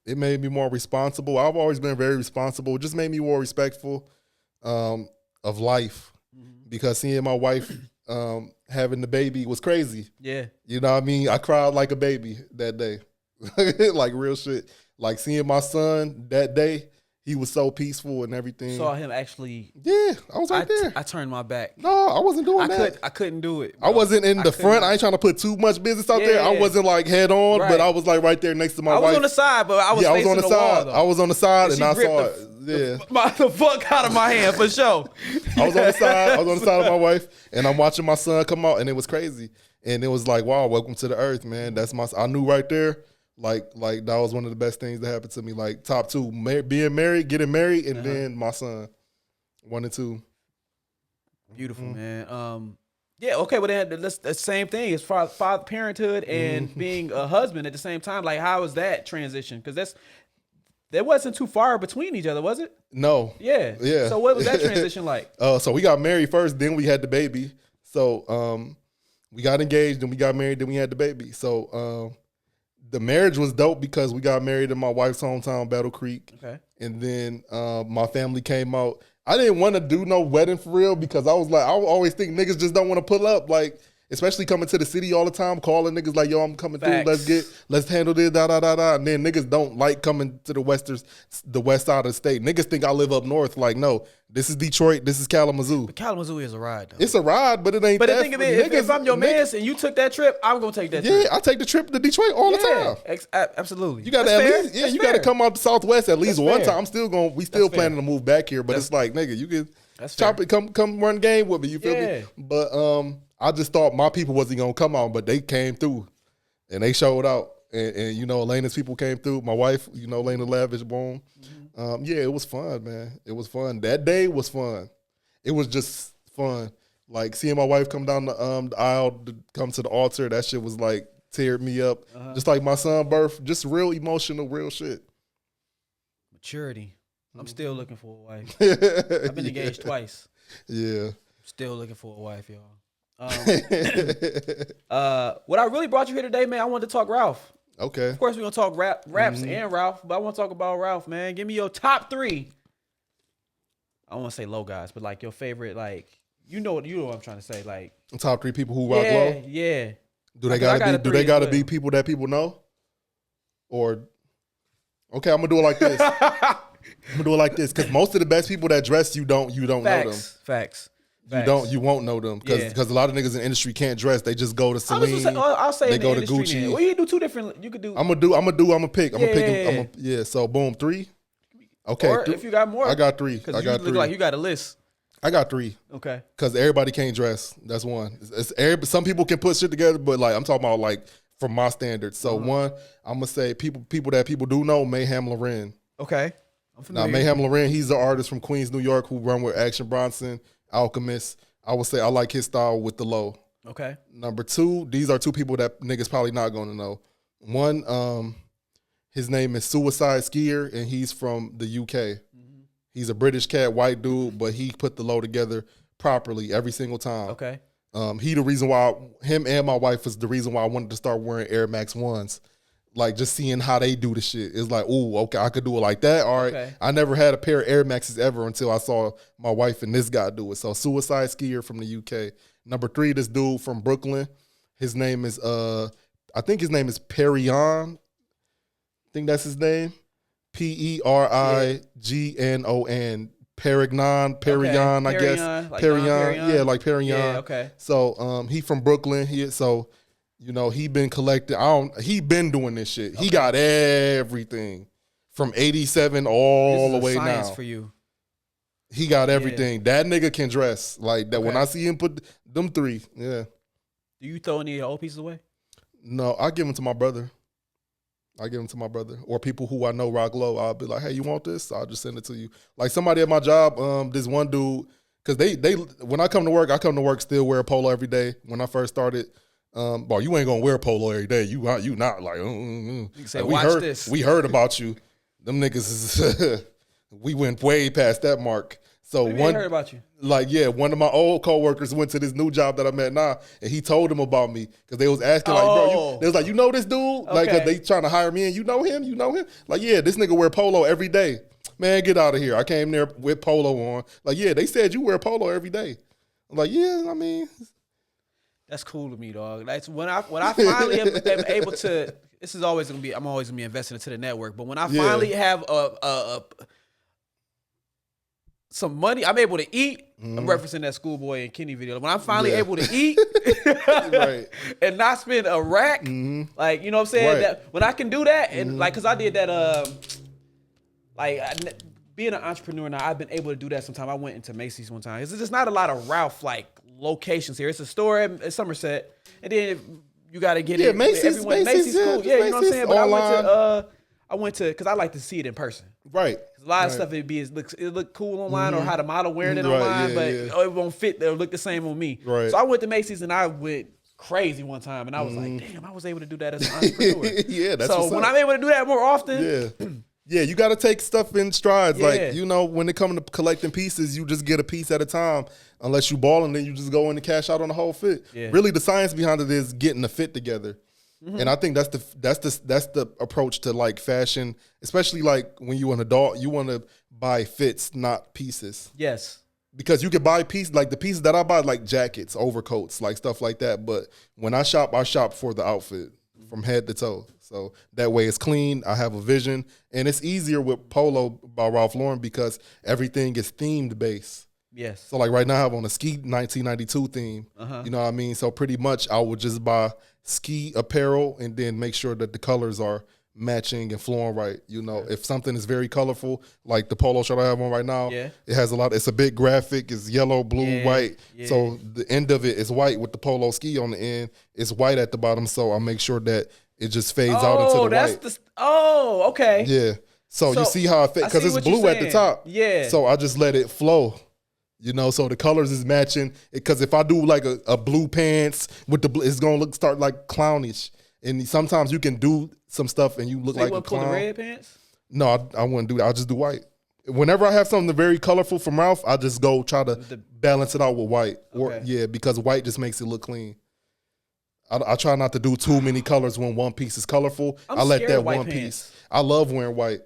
Speaker 2: It made me more responsible. I've always been very responsible. It just made me more respectful of life because seeing my wife having the baby was crazy.
Speaker 1: Yeah.
Speaker 2: You know what I mean? I cried like a baby that day. Like real shit. Like seeing my son that day, he was so peaceful and everything.
Speaker 1: Saw him actually.
Speaker 2: Yeah, I was right there.
Speaker 1: I turned my back.
Speaker 2: No, I wasn't doing that.
Speaker 1: I couldn't do it, bro.
Speaker 2: I wasn't in the front. I ain't trying to put too much business out there. I wasn't like head on, but I was like right there next to my wife.
Speaker 1: I was on the side, but I was facing the wall, though.
Speaker 2: I was on the side and I saw it.
Speaker 1: The fuck out of my hand for sure.
Speaker 2: I was on the side. I was on the side of my wife, and I'm watching my son come out, and it was crazy. And it was like, wow, welcome to the earth, man. I knew right there, like that was one of the best things that happened to me. Like top 2, being married, getting married, and then my son, 1 and 2.
Speaker 1: Beautiful, man. Yeah, okay, but then that's the same thing as father parenthood and being a husband at the same time. Like, how was that transition? Because that wasn't too far between each other, was it?
Speaker 2: No.
Speaker 1: Yeah. So what was that transition like?
Speaker 2: So we got married first, then we had the baby. So we got engaged, then we got married, then we had the baby. So the marriage was dope because we got married in my wife's hometown, Battle Creek.
Speaker 1: Okay.
Speaker 2: And then my family came out. I didn't want to do no wedding for real because I was like, I always think niggas just don't want to pull up. Like, especially coming to the city all the time, calling niggas like, yo, I'm coming
Speaker 1: Facts.
Speaker 2: through. Let's handle this, da, da, da, da. And then niggas don't like coming to the west side of the state. Niggas think I live up north. Like, no, this is Detroit, this is Kalamazoo.
Speaker 1: But Kalamazoo is a ride, though.
Speaker 2: It's a ride, but it ain't
Speaker 1: But
Speaker 2: that.
Speaker 1: the thing of it, if I'm your man and you took that trip, I'm going to take that trip.
Speaker 2: Yeah, I take the trip to Detroit all the time.
Speaker 1: Absolutely.
Speaker 2: You got to at least, you got to come out the Southwest at least one time. We still planning to move back here, but it's like, nigga, you can chop it, come run game with me. You feel me? But I just thought my people wasn't gonna come out, but they came through, and they showed out. And you know, Elena's people came through. My wife, you know, Elena Lavish, boom. Yeah, it was fun, man. It was fun. That day was fun. It was just fun. Like seeing my wife come down the aisle to come to the altar. That shit was like teared me up. Just like my son's birth. Just real emotional, real shit.
Speaker 1: Maturity. I'm still looking for a wife. I've been engaged twice.
Speaker 2: Yeah.
Speaker 1: Still looking for a wife, y'all. What I really brought you here today, man, I wanted to talk Ralph.
Speaker 2: Okay.
Speaker 1: Of course, we're going to talk raps and Ralph, but I want to talk about Ralph, man. Give me your top 3. I don't want to say low guys, but like your favorite, like, you know what I'm trying to say. Like
Speaker 2: top 3 people who rock low?
Speaker 1: Yeah.
Speaker 2: Do they gotta be people that people know? Or okay, I'm gonna do it like this. Because most of the best people that dress you don't know them.
Speaker 1: Facts.
Speaker 2: You won't know them because a lot of niggas in the industry can't dress. They just go to Celine.
Speaker 1: I'll say
Speaker 2: they
Speaker 1: in
Speaker 2: go
Speaker 1: the
Speaker 2: to Gucci.
Speaker 1: Well, you can do 2 different. You could do.
Speaker 2: I'm gonna pick. So boom, 3. Okay.
Speaker 1: Or if you got more,
Speaker 2: I got 3.
Speaker 1: Because you look like you got a list.
Speaker 2: I got 3.
Speaker 1: Okay.
Speaker 2: Because everybody can't dress. That's one. Some people can put shit together, but like I'm talking about like from my standards. So one, I'm gonna say people that people do know, Mayhem Loren.
Speaker 1: Okay.
Speaker 2: Now Mayhem Loren, he's the artist from Queens, New York, who run with Action Bronson, Alchemist. I would say I like his style with the low.
Speaker 1: Okay.
Speaker 2: Number 2, these are 2 people that niggas probably not gonna know. One, his name is Suicide Skier, and he's from the UK. He's a British cat, white dude, but he put the low together properly every single time.
Speaker 1: Okay.
Speaker 2: He the reason why, him and my wife was the reason why I wanted to start wearing Air Max 1s. Like just seeing how they do the shit. It's like, ooh, okay, I could do it like that. All right.
Speaker 1: Okay.
Speaker 2: I never had a pair of Air Maxes ever until I saw my wife and this guy do it. So Suicide Skier from the UK. Number 3, this dude from Brooklyn. His name is I think his name is Perignon. I think that's his name. Perignon. Perignon, I guess.
Speaker 1: Like
Speaker 2: Perignon. Yeah, like Perignon.
Speaker 1: Yeah, okay.
Speaker 2: So he from Brooklyn. You know, he been collecting. He been doing this shit. He got everything from 87 all the way now.
Speaker 1: Science for you.
Speaker 2: He got everything. That nigga can dress like that. Okay. When I see him put them 3, yeah.
Speaker 1: Do you throw any of your old pieces away?
Speaker 2: No, I give them to my brother. Or people who I know rock low. I'll be like, hey, you want this? I'll just send it to you. Like somebody at my job, this one dude, because they when I come to work still wear a polo every day. When I first started. Boy, you ain't gonna wear polo every day. You not like.
Speaker 1: You say,
Speaker 2: like,
Speaker 1: watch this.
Speaker 2: We heard about you. Them niggas is. We went way past that mark. So
Speaker 1: one heard about you.
Speaker 2: Like one of my old coworkers went to this new job that I'm at now, and he told them about me because they was asking like, bro, they was like, you know this dude? Okay. Like, cause they trying to hire me, and you know him? Like, yeah, this nigga wear polo every day. Man, get out of here. I came there with polo on. Like, yeah, they said you wear polo every day. I'm like, yeah, I mean.
Speaker 1: That's cool to me, dog. That's when I finally am able to. This is always gonna be. I'm always gonna be invested into the network. But when I finally have some money, I'm able to eat. I'm referencing that Schoolboy and Kenny video. When I'm finally able to eat and not spend a rack, like you know what I'm saying. Right. That when I can do that, and like, cause I did that. Being an entrepreneur now, I've been able to do that sometime. I went into Macy's one time. There's just not a lot of Ralph like locations here. It's a store at Somerset, and then you got to get it. Macy's is cool. Yeah, you know what I'm saying. But I went to because I like to see it in person.
Speaker 2: Right.
Speaker 1: A lot of stuff it look cool online or how the model wearing it online, but it won't fit. It'll look the same on me. Right. So I went to Macy's and I went crazy one time, and I was like, damn, I was able to do that as an entrepreneur.
Speaker 2: Yeah, that's
Speaker 1: so when I'm able to do that more often.
Speaker 2: Yeah, you got to take stuff in strides. Yeah. Like, you know, when it comes to collecting pieces, you just get a piece at a time. Unless you balling, then you just go in and cash out on the whole fit. Yeah. Really, the science behind it is getting the fit together. And I think that's the approach to like fashion, especially like when you're an adult, you want to buy fits, not pieces.
Speaker 1: Yes.
Speaker 2: because you could buy pieces, like the pieces that I buy, like jackets, overcoats, like stuff like that. But when I shop for the outfit from head to toe. So that way it's clean. I have a vision. And it's easier with Polo by Ralph Lauren because everything is themed based.
Speaker 1: Yes.
Speaker 2: So like right now I have on a ski 1992 theme. You know what I mean? So pretty much I would just buy ski apparel and then make sure that the colors are matching and flowing right. You know, if something is very colorful, like the polo shirt I have on right now, it has a lot. It's a big graphic. It's yellow, blue, white. So the end of it is white with the polo ski on the end. It's white at the bottom. So I make sure that it just fades out into the white.
Speaker 1: Okay.
Speaker 2: Yeah. So you see how it fits because it's blue at the top.
Speaker 1: Yeah.
Speaker 2: So I just let it flow. You know, so the colors is matching. Because if I do like a blue pants with the blue, it's gonna start like clownish. And sometimes you can do some stuff and you look like a clown.
Speaker 1: Pull the red pants?
Speaker 2: No, I wouldn't do that. I'll just do white. Whenever I have something very colorful from Ralph, I just go try to balance it out with white. Because white just makes it look clean. I try not to do too many colors when one piece is colorful. I let that one piece. I love wearing white.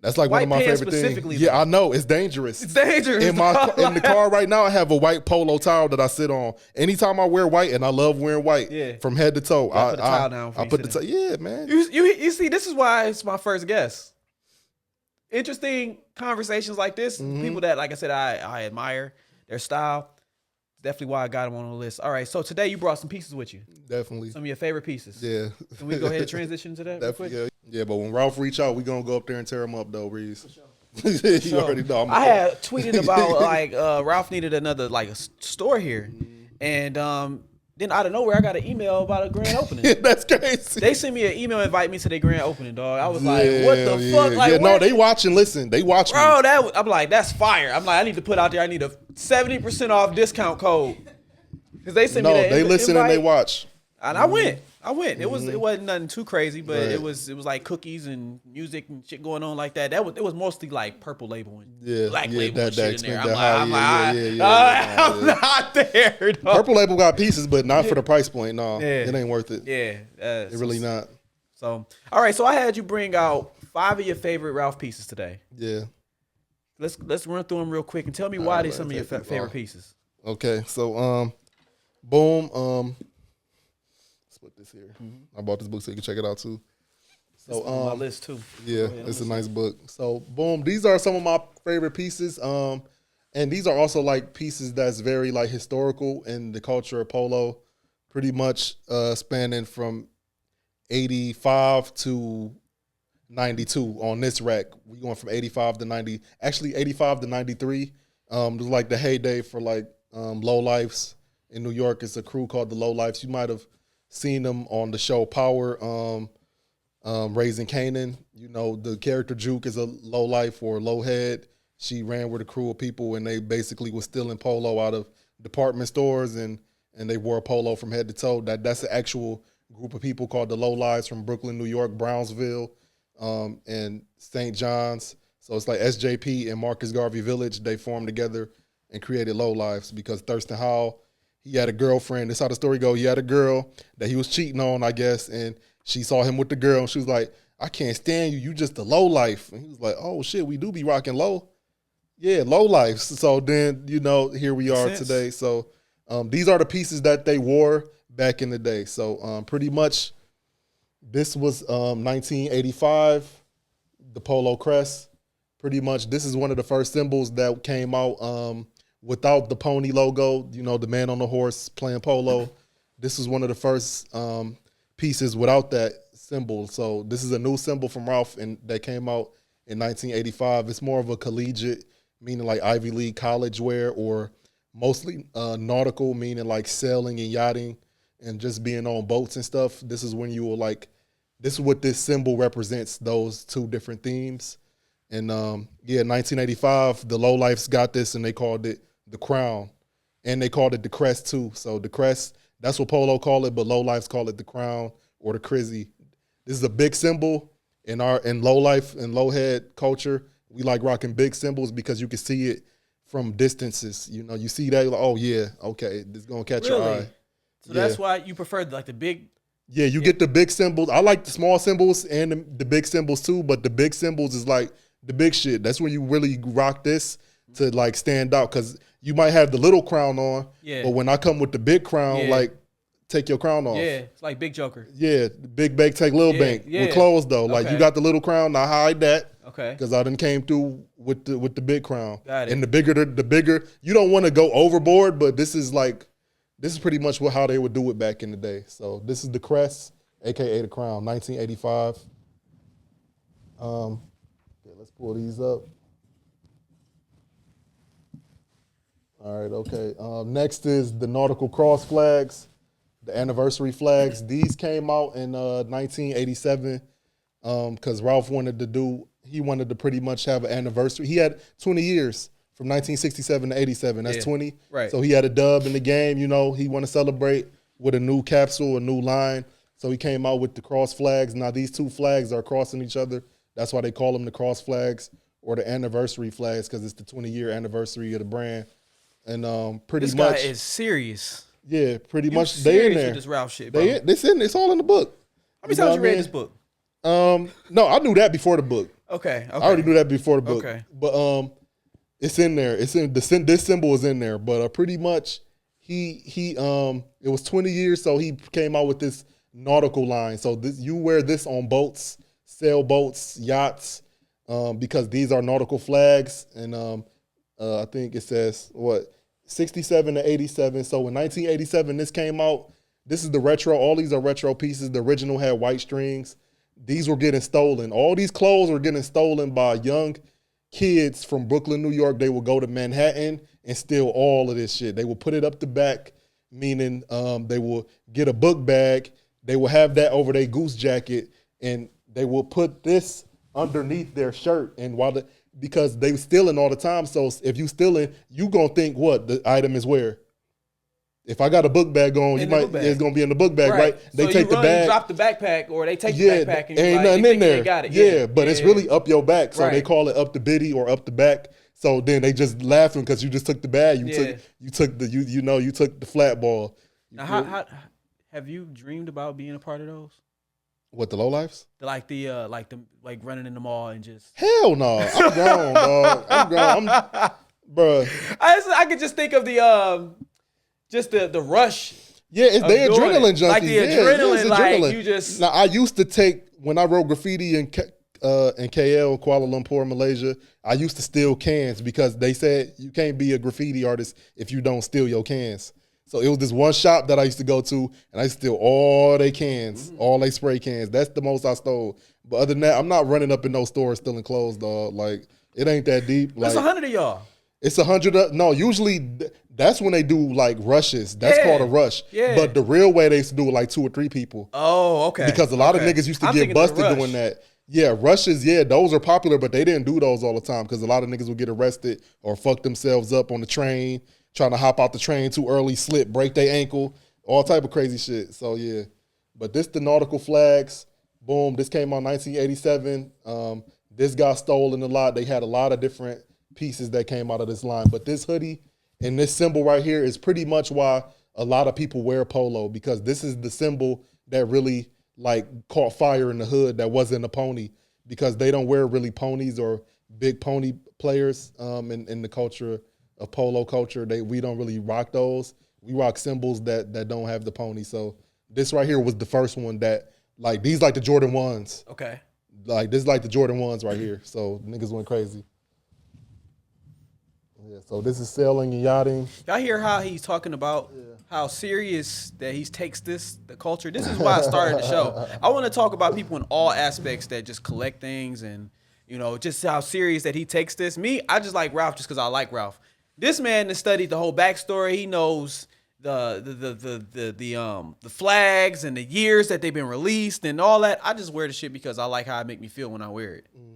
Speaker 2: That's like
Speaker 1: white
Speaker 2: one of my favorite things. Yeah, I know. It's dangerous.
Speaker 1: It's dangerous.
Speaker 2: In the car right now, I have a white polo towel that I sit on. Anytime I wear white, and I love wearing white from head to toe. I put the towel down. I put the towel. Yeah, man.
Speaker 1: You see, this is why it's my first guest. Interesting conversations like this. People that, like I said, I admire their style. Definitely why I got them on the list. All right, so today you brought some pieces with you.
Speaker 2: Definitely.
Speaker 1: Some of your favorite pieces.
Speaker 2: Yeah.
Speaker 1: Can we go ahead and transition to that real quick?
Speaker 2: Yeah, but when Ralph reach out, we gonna go up there and tear him up though, Reese. You already know.
Speaker 1: I had tweeted about like Ralph needed another like a store here, and then out of nowhere I got an email about a grand opening.
Speaker 2: That's crazy.
Speaker 1: They sent me an email, invite me to their grand opening, dog. I was like, what the fuck? Like,
Speaker 2: no, they watch and listen. They watch me.
Speaker 1: Bro, I'm like, that's fire. I'm like, I need to put out there. I need a 70% off discount code because they sent me that.
Speaker 2: They listen
Speaker 1: invite,
Speaker 2: and they watch.
Speaker 1: And I went. It wasn't nothing too crazy, but it was like cookies and music and shit going on like that. It was mostly like purple label and black label and shit in there. I'm not there. Dog.
Speaker 2: Purple label got pieces, but not for the price point. No, it ain't worth it.
Speaker 1: Yeah,
Speaker 2: it really not.
Speaker 1: So all right, so I had you bring out 5 of your favorite Ralph pieces today.
Speaker 2: Yeah,
Speaker 1: let's run through them real quick and tell me why they're some of your favorite pieces.
Speaker 2: Okay, so boom. Put this here. I bought this book so you can check it out too. So
Speaker 1: on my list too.
Speaker 2: Yeah, it's a nice book. So boom, these are some of my favorite pieces. And these are also like pieces that's very like historical in the culture of polo, pretty much spanning from 85 to 92 on this rack. We going from 85 to 90, actually 85 to 93. It was like the heyday for like Low Lifes in New York. It's a crew called the Low Lifes. You might have seen them on the show Power, Raising Canaan. You know, the character Juke is a low life or low head. She ran with a crew of people and they basically was stealing polo out of department stores and they wore polo from head to toe. That's an actual group of people called the Low Lives from Brooklyn, New York, Brownsville, and St. John's. So it's like SJP and Marcus Garvey Village. They formed together and created Low Lives because Thurston Howell, he had a girlfriend. This is how the story goes. He had a girl that he was cheating on, I guess, and she saw him with the girl, and she was like, I can't stand you. You just a low life. And he was like, oh, shit, we do be rocking low. Yeah, low life. So then, you know, here we are today. So these are the pieces that they wore back in the day. So pretty much this was 1985, the polo crest. Pretty much this is one of the first symbols that came out without the pony logo, you know, the man on the horse playing polo. This is one of the first pieces without that symbol. So this is a new symbol from Ralph that came out in 1985. It's more of a collegiate, meaning like Ivy League college wear, or mostly nautical, meaning like sailing and yachting and just being on boats and stuff. This is when you will like, this is what this symbol represents, those two different themes. And 1985, the Low Lifes got this and they called it the crown, and they called it the crest too. So the crest, that's what polo call it, but Low Lifes call it the crown or the crizzy. This is a big symbol in low life and low head culture. We like rocking big symbols because you can see it from distances. You know, you see that, like, oh yeah, okay, this is gonna catch your eye.
Speaker 1: So that's why you prefer like the big.
Speaker 2: Yeah, you get the big symbols. I like the small symbols and the big symbols too, but the big symbols is like the big shit. That's when you really rock this. to like stand out, because you might have the little crown on, but when I come with the big crown, like take your crown off.
Speaker 1: Yeah, it's like Big Joker.
Speaker 2: Yeah, big bank take little bank with clothes though. Like you got the little crown, now hide that.
Speaker 1: Okay.
Speaker 2: Because I done came through with the big crown.
Speaker 1: Got it.
Speaker 2: And the bigger you don't want to go overboard, but this is pretty much how they would do it back in the day. So this is the crest, aka the crown, 1985. Let's pull these up. All right, okay. Next is the nautical cross flags, the anniversary flags. These came out in 1987 because Ralph wanted to pretty much have an anniversary. He had 20 years from 1967 to 87. That's 20.
Speaker 1: Right.
Speaker 2: So he had a dub in the game. You know, he want to celebrate with a new capsule, a new line. So he came out with the cross flags. Now these two flags are crossing each other. That's why they call them the cross flags or the anniversary flags, because it's the 20-year anniversary of the brand. And pretty much,
Speaker 1: this guy is serious.
Speaker 2: Yeah, pretty much
Speaker 1: they in there.
Speaker 2: With
Speaker 1: this Ralph shit, bro.
Speaker 2: It's all in the book.
Speaker 1: How many times you read this book?
Speaker 2: No, I knew that before the book.
Speaker 1: Okay.
Speaker 2: I already knew that before the book.
Speaker 1: Okay.
Speaker 2: But it's in there. It's in this symbol is in there. But pretty much he it was 20 years, so he came out with this nautical line. So you wear this on boats, sailboats, yachts, because these are nautical flags. And I think it says 67 to 87. So in 1987, this came out. This is the retro. All these are retro pieces. The original had white strings. These were getting stolen. All these clothes were getting stolen by young kids from Brooklyn, New York. They would go to Manhattan and steal all of this shit. They would put it up the back, meaning they will get a book bag. They will have that over their goose jacket, and they will put this underneath their shirt. And because they were stealing all the time, so if you stealing, you gonna think what the item is where. If I got a book bag on, it's gonna be in the book bag, right? They
Speaker 1: so
Speaker 2: take the bag,
Speaker 1: you drop the backpack, or they take the backpack, and
Speaker 2: ain't nothing in there.
Speaker 1: They got it.
Speaker 2: Yeah, but it's really up your back, so they call it up the biddy or up the back. So then they just laughing because you just took the bag. You took the flat ball.
Speaker 1: Now, how have you dreamed about being a part of those?
Speaker 2: What, the lowlifes?
Speaker 1: Like running in the mall and just
Speaker 2: hell no. I'm grown, dog. I'm grown. Bruh.
Speaker 1: I could just think of the rush.
Speaker 2: Yeah, it's they adrenaline junkies.
Speaker 1: Like the adrenaline, like you just.
Speaker 2: Now I used to take when I wrote graffiti in KL, Kuala Lumpur, Malaysia. I used to steal cans because they said you can't be a graffiti artist if you don't steal your cans. So it was this one shop that I used to go to, and I used to steal all they cans, all they spray cans. That's the most I stole. But other than that, I'm not running up in those stores stealing clothes, dog. Like, it ain't that deep.
Speaker 1: That's 100 of y'all.
Speaker 2: It's 100. No, usually that's when they do like rushes. That's called a rush. Yeah. But the real way they used to do it like 2 or 3 people.
Speaker 1: Oh, okay.
Speaker 2: Because a lot of niggas used to get busted doing that. Yeah, rushes, those are popular, but they didn't do those all the time because a lot of niggas would get arrested or fuck themselves up on the train, trying to hop out the train too early, slip, break their ankle, all type of crazy shit. So, yeah. But this the nautical flags. Boom. This came out 1987. This got stolen a lot. They had a lot of different pieces that came out of this line. But this hoodie and this symbol right here is pretty much why a lot of people wear polo, because this is the symbol that really like caught fire in the hood that wasn't a pony, because they don't wear really ponies or big pony players in the culture of polo culture. We don't really rock those. We rock symbols that don't have the pony. So this right here was the first one that like these like the Jordan 1s.
Speaker 1: Okay.
Speaker 2: Like this is like the Jordan 1s right here. So niggas went crazy. Yeah, so this is sailing and yachting.
Speaker 1: Y'all hear how he's talking about how serious that he takes the culture? This is why I started the show. I want to talk about people in all aspects that just collect things and, you know, just how serious that he takes this. Me, I just like Ralph just because I like Ralph. This man has studied the whole backstory. He knows the flags and the years that they've been released and all that. I just wear the shit because I like how it make me feel when I wear it.
Speaker 2: Mm-hmm.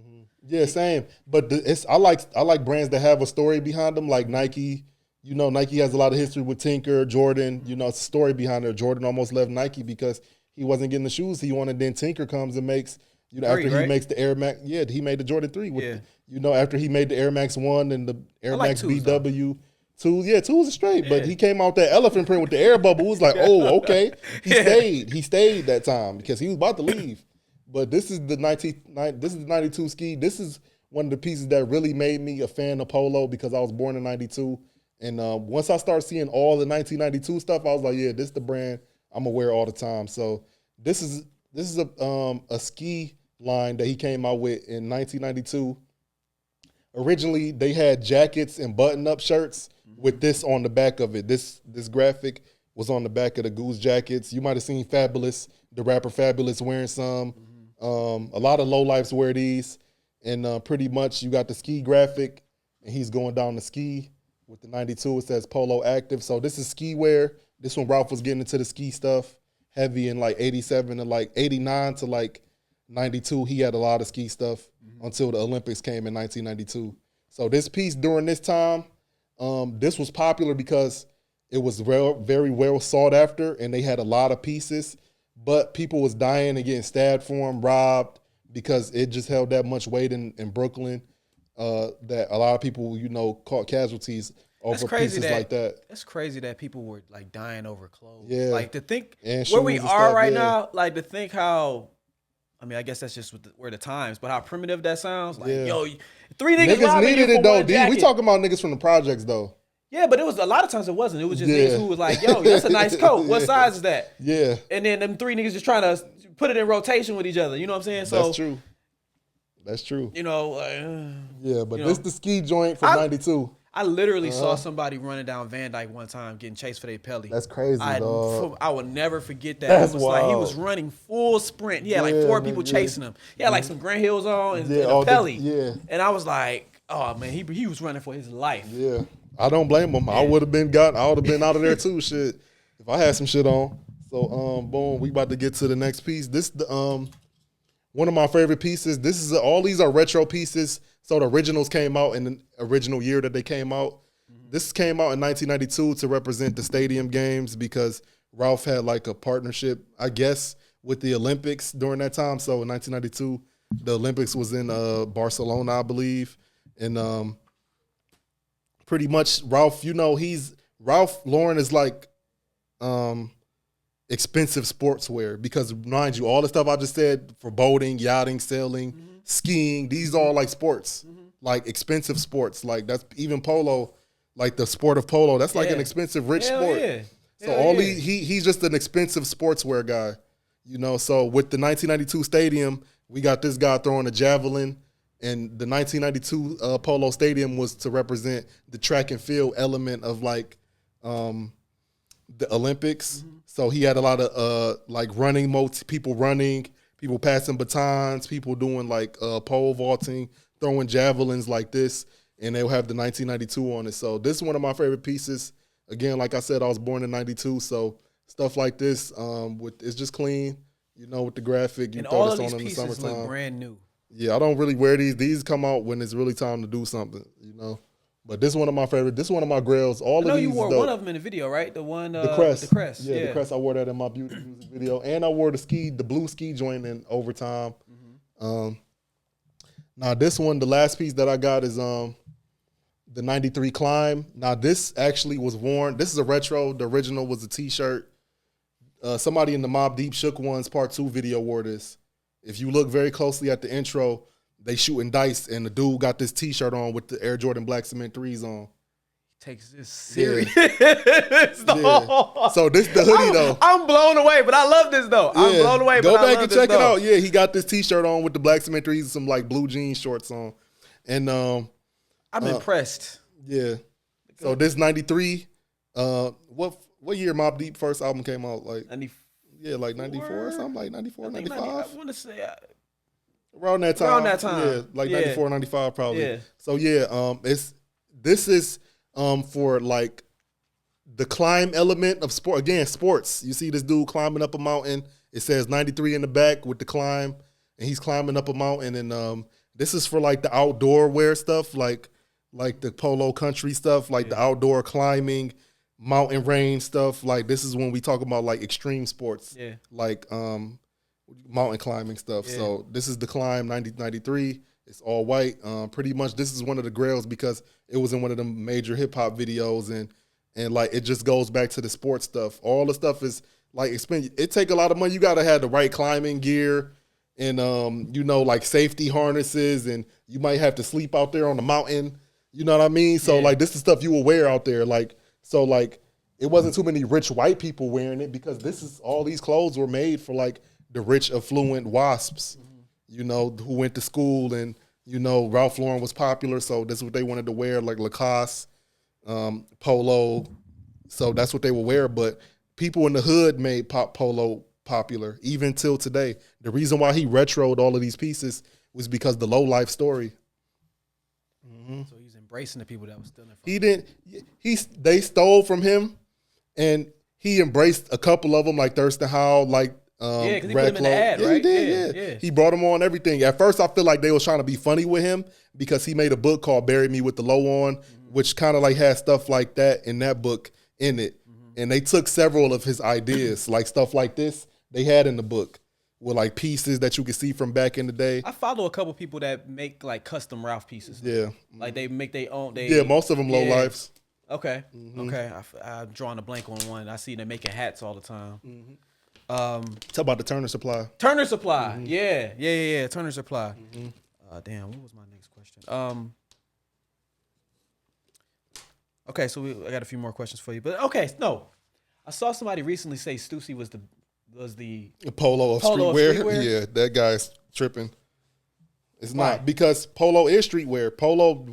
Speaker 2: Yeah, same. But I like brands that have a story behind them, like Nike. You know, Nike has a lot of history with Tinker, Jordan. You know, it's a story behind it. Jordan almost left Nike because he wasn't getting the shoes he wanted. Then Tinker comes and makes, you know, after he makes the Air Max. Yeah, he made the Jordan 3 with, you know, after he made the Air Max 1 and the Air Max BW. 2, 2 was straight, but he came out that elephant print with the air bubble. It was like, oh, okay. He stayed that time because he was about to leave. But this is the 92 ski. This is one of the pieces that really made me a fan of polo because I was born in 92. And once I started seeing all the 1992 stuff, I was like, yeah, this is the brand I'm going to wear all the time. So this is a ski line that he came out with in 1992. Originally, they had jackets and button-up shirts with this on the back of it. This graphic was on the back of the Goose jackets. You might have seen Fabulous, the rapper Fabulous, wearing some. A lot of lowlifes wear these. And pretty much you got the ski graphic, and he's going down the ski. With the 92, it says Polo Active. So this is ski wear. This one, Ralph was getting into the ski stuff heavy in like 87 and like 89 to like 92. He had a lot of ski stuff until the Olympics came in 1992. So this piece during this time, this was popular because it was very well sought after, and they had a lot of pieces. But people was dying and getting stabbed for them, robbed, because it just held that much weight in Brooklyn. That a lot of people, caught casualties over pieces like that.
Speaker 1: That's crazy that people were like dying over clothes.
Speaker 2: Yeah.
Speaker 1: Like to think
Speaker 2: and
Speaker 1: where we are right
Speaker 2: yeah.
Speaker 1: now, like to think how, I mean, I guess that's just where the times, but how primitive that sounds. Like, yo, 3 niggas
Speaker 2: needed
Speaker 1: you
Speaker 2: it
Speaker 1: for
Speaker 2: though,
Speaker 1: one
Speaker 2: D. We
Speaker 1: jacket.
Speaker 2: talking about niggas from the projects though.
Speaker 1: Yeah, but it was a lot of times it wasn't. It was just niggas who was like, yo, that's a nice coat. What size is that?
Speaker 2: Yeah.
Speaker 1: And then them 3 niggas just trying to put it in rotation with each other. You know what I'm saying? So
Speaker 2: that's true. That's true.
Speaker 1: Yeah,
Speaker 2: but this the ski joint from 92.
Speaker 1: I literally saw somebody running down Van Dyke one time getting chased for their pelly.
Speaker 2: That's crazy, dog.
Speaker 1: I will never forget that.
Speaker 2: That's
Speaker 1: it was
Speaker 2: wild.
Speaker 1: like he was running full sprint. He had like 4 people chasing him. He had like some Grand Hills on and a pelly. And I was like, oh man, he was running for his life.
Speaker 2: Yeah. I don't blame him. I would have been out of there too, shit. If I had some shit on. So boom, we about to get to the next piece. This the one of my favorite pieces. All these are retro pieces. So the originals came out in the original year that they came out. This came out in 1992 to represent the stadium games because Ralph had like a partnership, I guess, with the Olympics during that time. So in 1992, the Olympics was in Barcelona, I believe. And pretty much Ralph, Ralph Lauren is like expensive sportswear because, mind you, all the stuff I just said for boating, yachting, sailing, skiing, these are all like sports, like expensive sports. Like that's even polo, like the sport of polo. That's like an expensive, rich sport.
Speaker 1: Yeah.
Speaker 2: So he's just an expensive sportswear guy, So with the 1992 stadium, we got this guy throwing a javelin, and the 1992 polo stadium was to represent the track and field element of like the Olympics. So he had a lot of like running, people running, people passing batons, people doing like pole vaulting, throwing javelins like this, and they'll have the 1992 on it. So this is one of my favorite pieces. Again, like I said, I was born in 92, so stuff like this, it's just clean, with the graphic. You
Speaker 1: and
Speaker 2: throw
Speaker 1: all
Speaker 2: this
Speaker 1: of these
Speaker 2: on in the
Speaker 1: pieces
Speaker 2: summertime.
Speaker 1: look brand new.
Speaker 2: Yeah, I don't really wear these. These come out when it's really time to do something, But this is one of my favorite. This is one of my grails. All
Speaker 1: I know
Speaker 2: of these.
Speaker 1: you wore one of them in the video, right? The one,
Speaker 2: the crest.
Speaker 1: The crest.
Speaker 2: Yeah, the crest. I wore that in my beauty music video, and I wore the blue ski joint in Overtime. Now this one, the last piece that I got is the 93 Climb. Now this actually was worn. This is a retro. The original was a T-shirt. Somebody in the Mobb Deep Shook Ones Part 2 video wore this. If you look very closely at the intro, they shooting dice, and the dude got this T-shirt on with the Air Jordan Black Cement 3s on.
Speaker 1: He takes this serious.
Speaker 2: Yeah. So this the hoodie though.
Speaker 1: I'm blown away, but I love this though. I'm blown away,
Speaker 2: Go
Speaker 1: but I
Speaker 2: back
Speaker 1: love
Speaker 2: and
Speaker 1: this
Speaker 2: check it
Speaker 1: though.
Speaker 2: out. Yeah, he got this T-shirt on with the Black Cement 3s and some like blue jean shorts on. And
Speaker 1: I'm impressed.
Speaker 2: Yeah. So this 93, what year Mobb Deep first album came out? Like 94 or something, like 94, 95?
Speaker 1: I want to say
Speaker 2: around that time. Yeah, like 94, 95 probably.
Speaker 1: Yeah.
Speaker 2: So this is for like the climb element of sport. Again, sports. You see this dude climbing up a mountain. It says 93 in the back with the climb, and he's climbing up a mountain. And this is for like the outdoor wear stuff, like the polo country stuff, like the outdoor climbing, mountain range stuff. Like this is when we talk about like extreme sports, like mountain climbing stuff.
Speaker 1: Yeah.
Speaker 2: So this is the Climb 93. It's all white. Pretty much this is one of the grails because it was in one of the major hip hop videos, and like it just goes back to the sports stuff. All the stuff is like expensive. It take a lot of money. You gotta have the right climbing gear. and like safety harnesses, and you might have to sleep out there on the mountain. You know what I mean? So like this is stuff you will wear out there. Like so like it wasn't too many rich white people wearing it because all these clothes were made for like the rich affluent wasps, who went to school, and Ralph Lauren was popular, so this is what they wanted to wear, like Lacoste, Polo. So that's what they would wear. But people in the hood made polo popular, even till today. The reason why he retroed all of these pieces was because the low life story.
Speaker 1: So he's embracing the people that was stealing from
Speaker 2: He didn't. They stole from him, and he embraced a couple of them, like Thurston Howell, like
Speaker 1: because he put him in the ad, right?
Speaker 2: He did, yeah. He brought him on everything. At first, I feel like they was trying to be funny with him because he made a book called "Bury Me with the Low On," which kind of like had stuff like that in that book in it. And they took several of his ideas, like stuff like this, they had in the book with like pieces that you could see from back in the day.
Speaker 1: I follow a couple people that make like custom Ralph pieces.
Speaker 2: Yeah.
Speaker 1: Like they make their own.
Speaker 2: Most of them low lives.
Speaker 1: Okay. Okay. I'm drawing a blank on one. I see them making hats all the time.
Speaker 2: Talk about the Turner Supply.
Speaker 1: Turner Supply. Yeah. Turner Supply. Damn, what was my next question? Okay, so I got a few more questions for you. But okay, no. I saw somebody recently say Stussy was the
Speaker 2: Polo of streetwear. Yeah, that guy's tripping. It's not, because Polo is streetwear. Polo,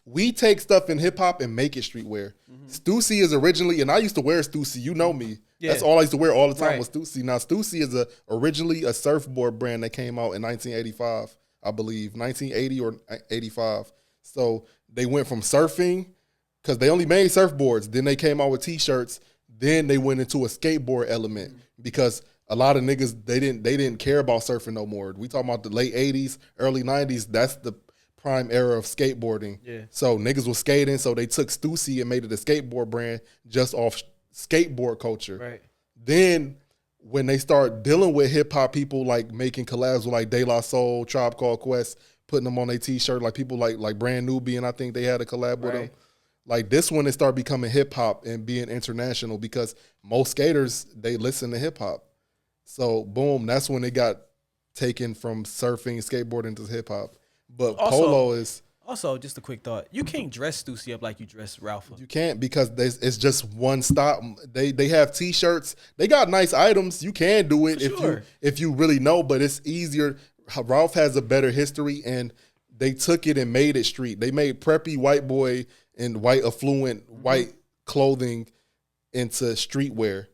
Speaker 2: we take stuff in hip hop and make it streetwear. Stussy is originally, and I used to wear Stussy. You know me. Yeah. That's all I used to wear all the time was Stussy. Now Stussy is originally a surfboard brand that came out in 1985, I believe, 1980 or 85. So they went from surfing, because they only made surfboards. Then they came out with T-shirts. Then they went into a skateboard element because a lot of niggas, they didn't care about surfing no more. We talking about the late 80s, early 90s. That's the prime era of skateboarding. Yeah. So niggas was skating, so they took Stussy and made it a skateboard brand just off skateboard culture. Right. Then when they start dealing with hip-hop people, like making collabs with like De La Soul, Tribe Called Quest, putting them on their T-shirt, like people like Brand Nubian, I think they had a collab with them. Like this one, it started becoming hip hop and being international because most skaters, they listen to hip hop. So boom, that's when it got taken from surfing, skateboarding to hip hop. But also, Polo is
Speaker 1: also just a quick thought. You can't dress Stussy up like you dress Ralph.
Speaker 2: You can't, because it's just one stop. They have T-shirts. They got nice items. You can do it if you really know, but it's easier. Ralph has a better history, and they took it and made it street. They made preppy white boy and white affluent white clothing into streetwear.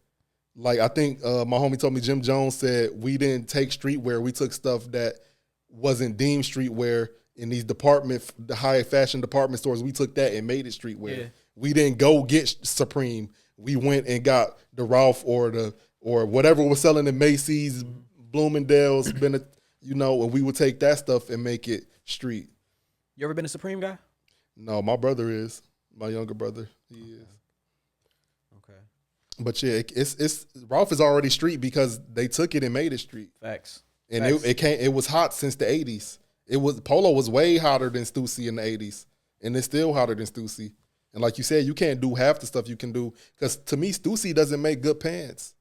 Speaker 2: Like I think my homie told me, Jim Jones said, we didn't take streetwear. We took stuff that wasn't deemed streetwear in these the high fashion department stores. We took that and made it streetwear. Yeah. We didn't go get Supreme. We went and got the Ralph or whatever was selling in Macy's, Bloomingdale's, and we would take that stuff and make it street.
Speaker 1: You ever been a Supreme guy?
Speaker 2: No, my brother is. My younger brother, he is.
Speaker 1: Okay.
Speaker 2: But yeah, it's Ralph is already street because they took it and made it street.
Speaker 1: Facts.
Speaker 2: And it was hot since the 80s. Polo was way hotter than Stussy in the 80s. And it's still hotter than Stussy. And like you said, you can't do half the stuff you can do. Because to me, Stussy doesn't make good pants.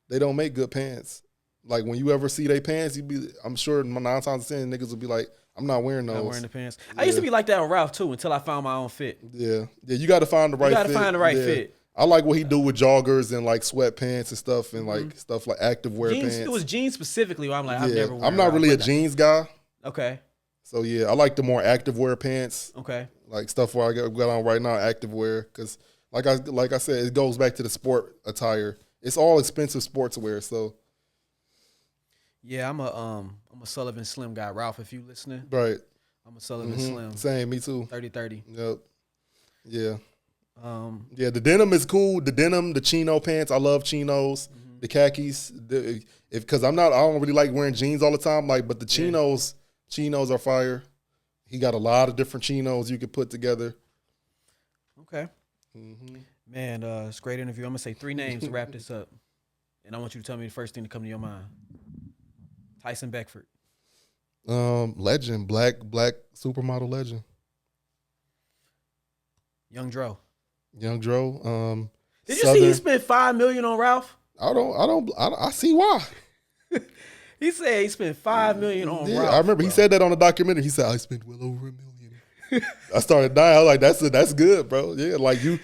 Speaker 2: They don't make good pants. Like when you ever see their pants, I'm sure 9 times out of 10 niggas will be like, I'm not wearing those.
Speaker 1: Not wearing the pants. Yeah. I used to be like that on Ralph too until I found my own fit.
Speaker 2: Yeah. Yeah, you got to find the right fit.
Speaker 1: You got to find the right fit.
Speaker 2: I like what he do with joggers and like sweatpants and stuff and like stuff like activewear pants.
Speaker 1: It was jeans specifically where I'm like, I've never worn
Speaker 2: I'm not really a jeans guy.
Speaker 1: Okay.
Speaker 2: So yeah, I like the more activewear pants.
Speaker 1: Okay.
Speaker 2: Like stuff where I got on right now, activewear, because like I said, it goes back to the sport attire. It's all expensive sportswear, so.
Speaker 1: Yeah, I'm a Sullivan Slim guy. Ralph, if you listening.
Speaker 2: Right.
Speaker 1: I'm a Sullivan Slim.
Speaker 2: Same, me too.
Speaker 1: 30-30.
Speaker 2: Yep. Yeah. Yeah, the denim is cool. The denim, the chino pants, I love chinos. The khakis, because I don't really like wearing jeans all the time. Like, but the chinos are fire. He got a lot of different chinos you could put together.
Speaker 1: Okay. Man, it's a great interview. I'm gonna say 3 names to wrap this up, and I want you to tell me the first thing to come to your mind. Tyson Beckford.
Speaker 2: Legend, black supermodel legend.
Speaker 1: Young Dro.
Speaker 2: Did
Speaker 1: you see he spent $5 million on Ralph?
Speaker 2: I see why.
Speaker 1: He said he spent $5 million on
Speaker 2: Yeah,
Speaker 1: Ralph,
Speaker 2: I remember he said that on the documentary. He said I spent well over $1 million. I started dying. I was like, that's good, bro. Yeah, like you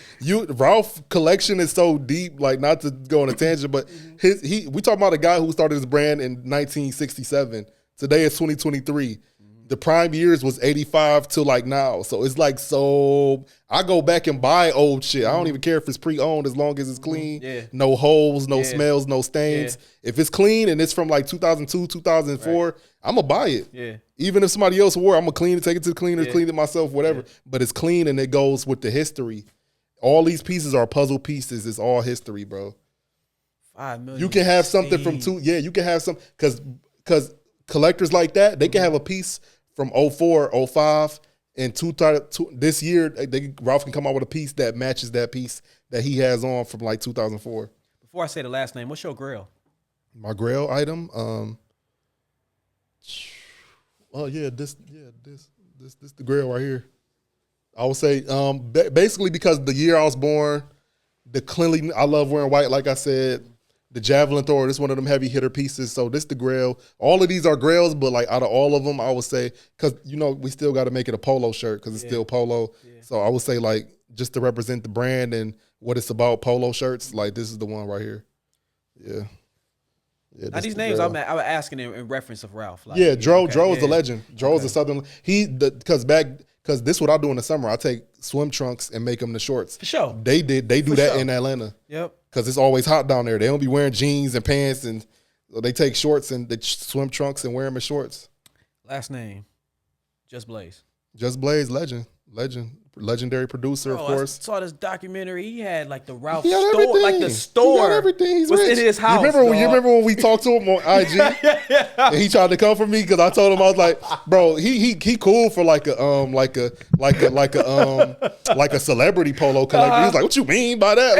Speaker 2: Ralph collection is so deep. Like, not to go on a tangent, but we talking about a guy who started his brand in 1967. Today is 2023. The prime years was 85 to like now. So it's like, so I go back and buy old shit. I don't even care if it's pre-owned as long as it's clean.
Speaker 1: Yeah.
Speaker 2: No holes, no smells, no stains.
Speaker 1: Yeah.
Speaker 2: If it's clean and it's from like 2002, 2004, I'm going to buy it.
Speaker 1: Yeah.
Speaker 2: Even if somebody else wore it, I'm going to clean it, take it to the cleaner, clean it myself, whatever. Yeah. But it's clean and it goes with the history. All these pieces are puzzle pieces. It's all history, bro.
Speaker 1: $5 million.
Speaker 2: You can have something from you can have some, because collectors like that, they can have a piece from 04, 05, and this year, Ralph can come out with a piece that matches that piece that he has on from like 2004.
Speaker 1: Before I say the last name, what's your grail?
Speaker 2: My grail item, this the grail right here. I would say, basically because the year I was born, the cleanliness, I love wearing white, like I said. The javelin thrower, this is one of them heavy hitter pieces. So this the grail. All of these are grails, but like out of all of them, I would say, because we still got to make it a polo shirt because it's still polo. Yeah. So I would say, like, just to represent the brand and what it's about, polo shirts, like this is the one right here. Yeah.
Speaker 1: Now these names, I was asking in reference of Ralph. Like,
Speaker 2: Dro is a legend. Dro is a Southern. Because this is what I do in the summer. I take swim trunks and make them the shorts.
Speaker 1: For sure.
Speaker 2: They do that in Atlanta.
Speaker 1: Yep. Because
Speaker 2: it's always hot down there. They don't be wearing jeans and pants, and they take shorts and they swim trunks and wear them as shorts.
Speaker 1: Last name, Just Blaze.
Speaker 2: Just Blaze, legendary producer, of course.
Speaker 1: I saw this documentary. He had like the Ralph
Speaker 2: store,
Speaker 1: everything. Like the store.
Speaker 2: He got everything. He's
Speaker 1: was
Speaker 2: rich.
Speaker 1: in his house.
Speaker 2: You remember when we talked to him on IG? And he tried to come for me because I told him, I was like, bro, he cool for like a celebrity polo collector. He's like, what you mean by that?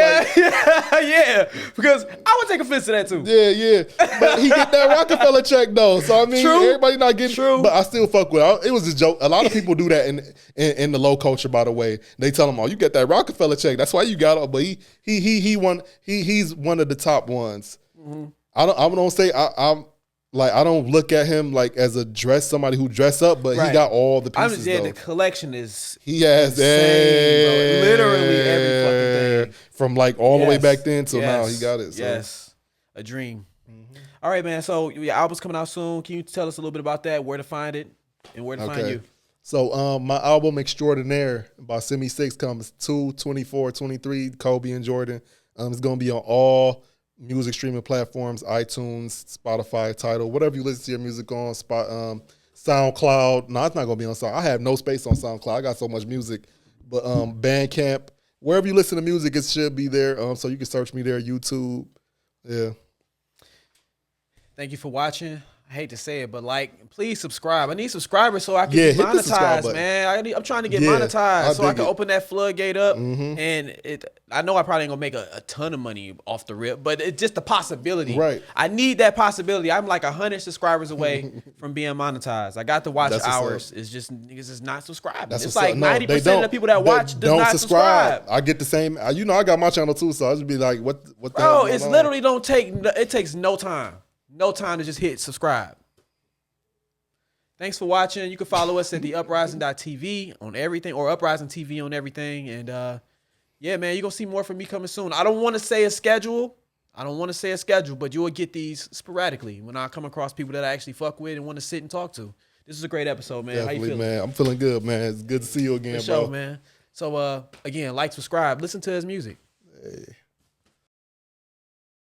Speaker 2: Like,
Speaker 1: because I would take offense to that too.
Speaker 2: Yeah. But he get that Rockefeller check though. So I mean, everybody not getting. True. But I still fuck with it. It was a joke. A lot of people do that in the low culture, by the way. They tell him, oh, you get that Rockefeller check. That's why you got it. But he's one of the top ones. Mm-hmm. I don't say I'm like, I don't look at him like as somebody who dress up, but he got all the pieces.
Speaker 1: The collection is
Speaker 2: he has
Speaker 1: insane, bro. Literally every fucking thing
Speaker 2: from like all the way back then till now. He got it. So.
Speaker 1: Yes, a dream. Mm-hmm. All right, man. So your album's coming out soon. Can you tell us a little bit about that? Where to find it and where to find you?
Speaker 2: So my album Extraordinaire by Semi 6 comes 2/24/23, Kobe and Jordan. It's gonna be on all music streaming platforms, iTunes, Spotify, Tidal, whatever you listen to your music on, SoundCloud. No, it's not gonna be on SoundCloud. I have no space on SoundCloud. I got so much music. But Bandcamp, wherever you listen to music, it should be there. So you can search me there, YouTube. Yeah.
Speaker 1: Thank you for watching. I hate to say it, but like, please subscribe. I need subscribers so I can get monetized, man. I'm trying to get monetized so I can open that floodgate up. Mm-hmm. And I know I probably ain't gonna make a ton of money off the rip, but it's just a possibility.
Speaker 2: Right.
Speaker 1: I need that possibility. I'm like 100 subscribers away from being monetized. I got the watch hours. It's just niggas is not subscribing. It's like 90% of the people that watch do not subscribe.
Speaker 2: I get the same. I got my channel too, so I just be like, what the
Speaker 1: hell? Bro, it's literally it takes no time. No time to just hit subscribe. Thanks for watching. You can follow us at the uprising.tv on everything, or Uprising TV on everything. And yeah, man, you're going to see more from me coming soon. I don't want to say a schedule, but you will get these sporadically when I come across people that I actually fuck with and want to sit and talk to. This is a great episode, man.
Speaker 2: Definitely,
Speaker 1: how you feeling?
Speaker 2: Man. I'm feeling good, man. It's good to see you again,
Speaker 1: For sure, man. So again, like, subscribe, listen to his music.
Speaker 2: Hey.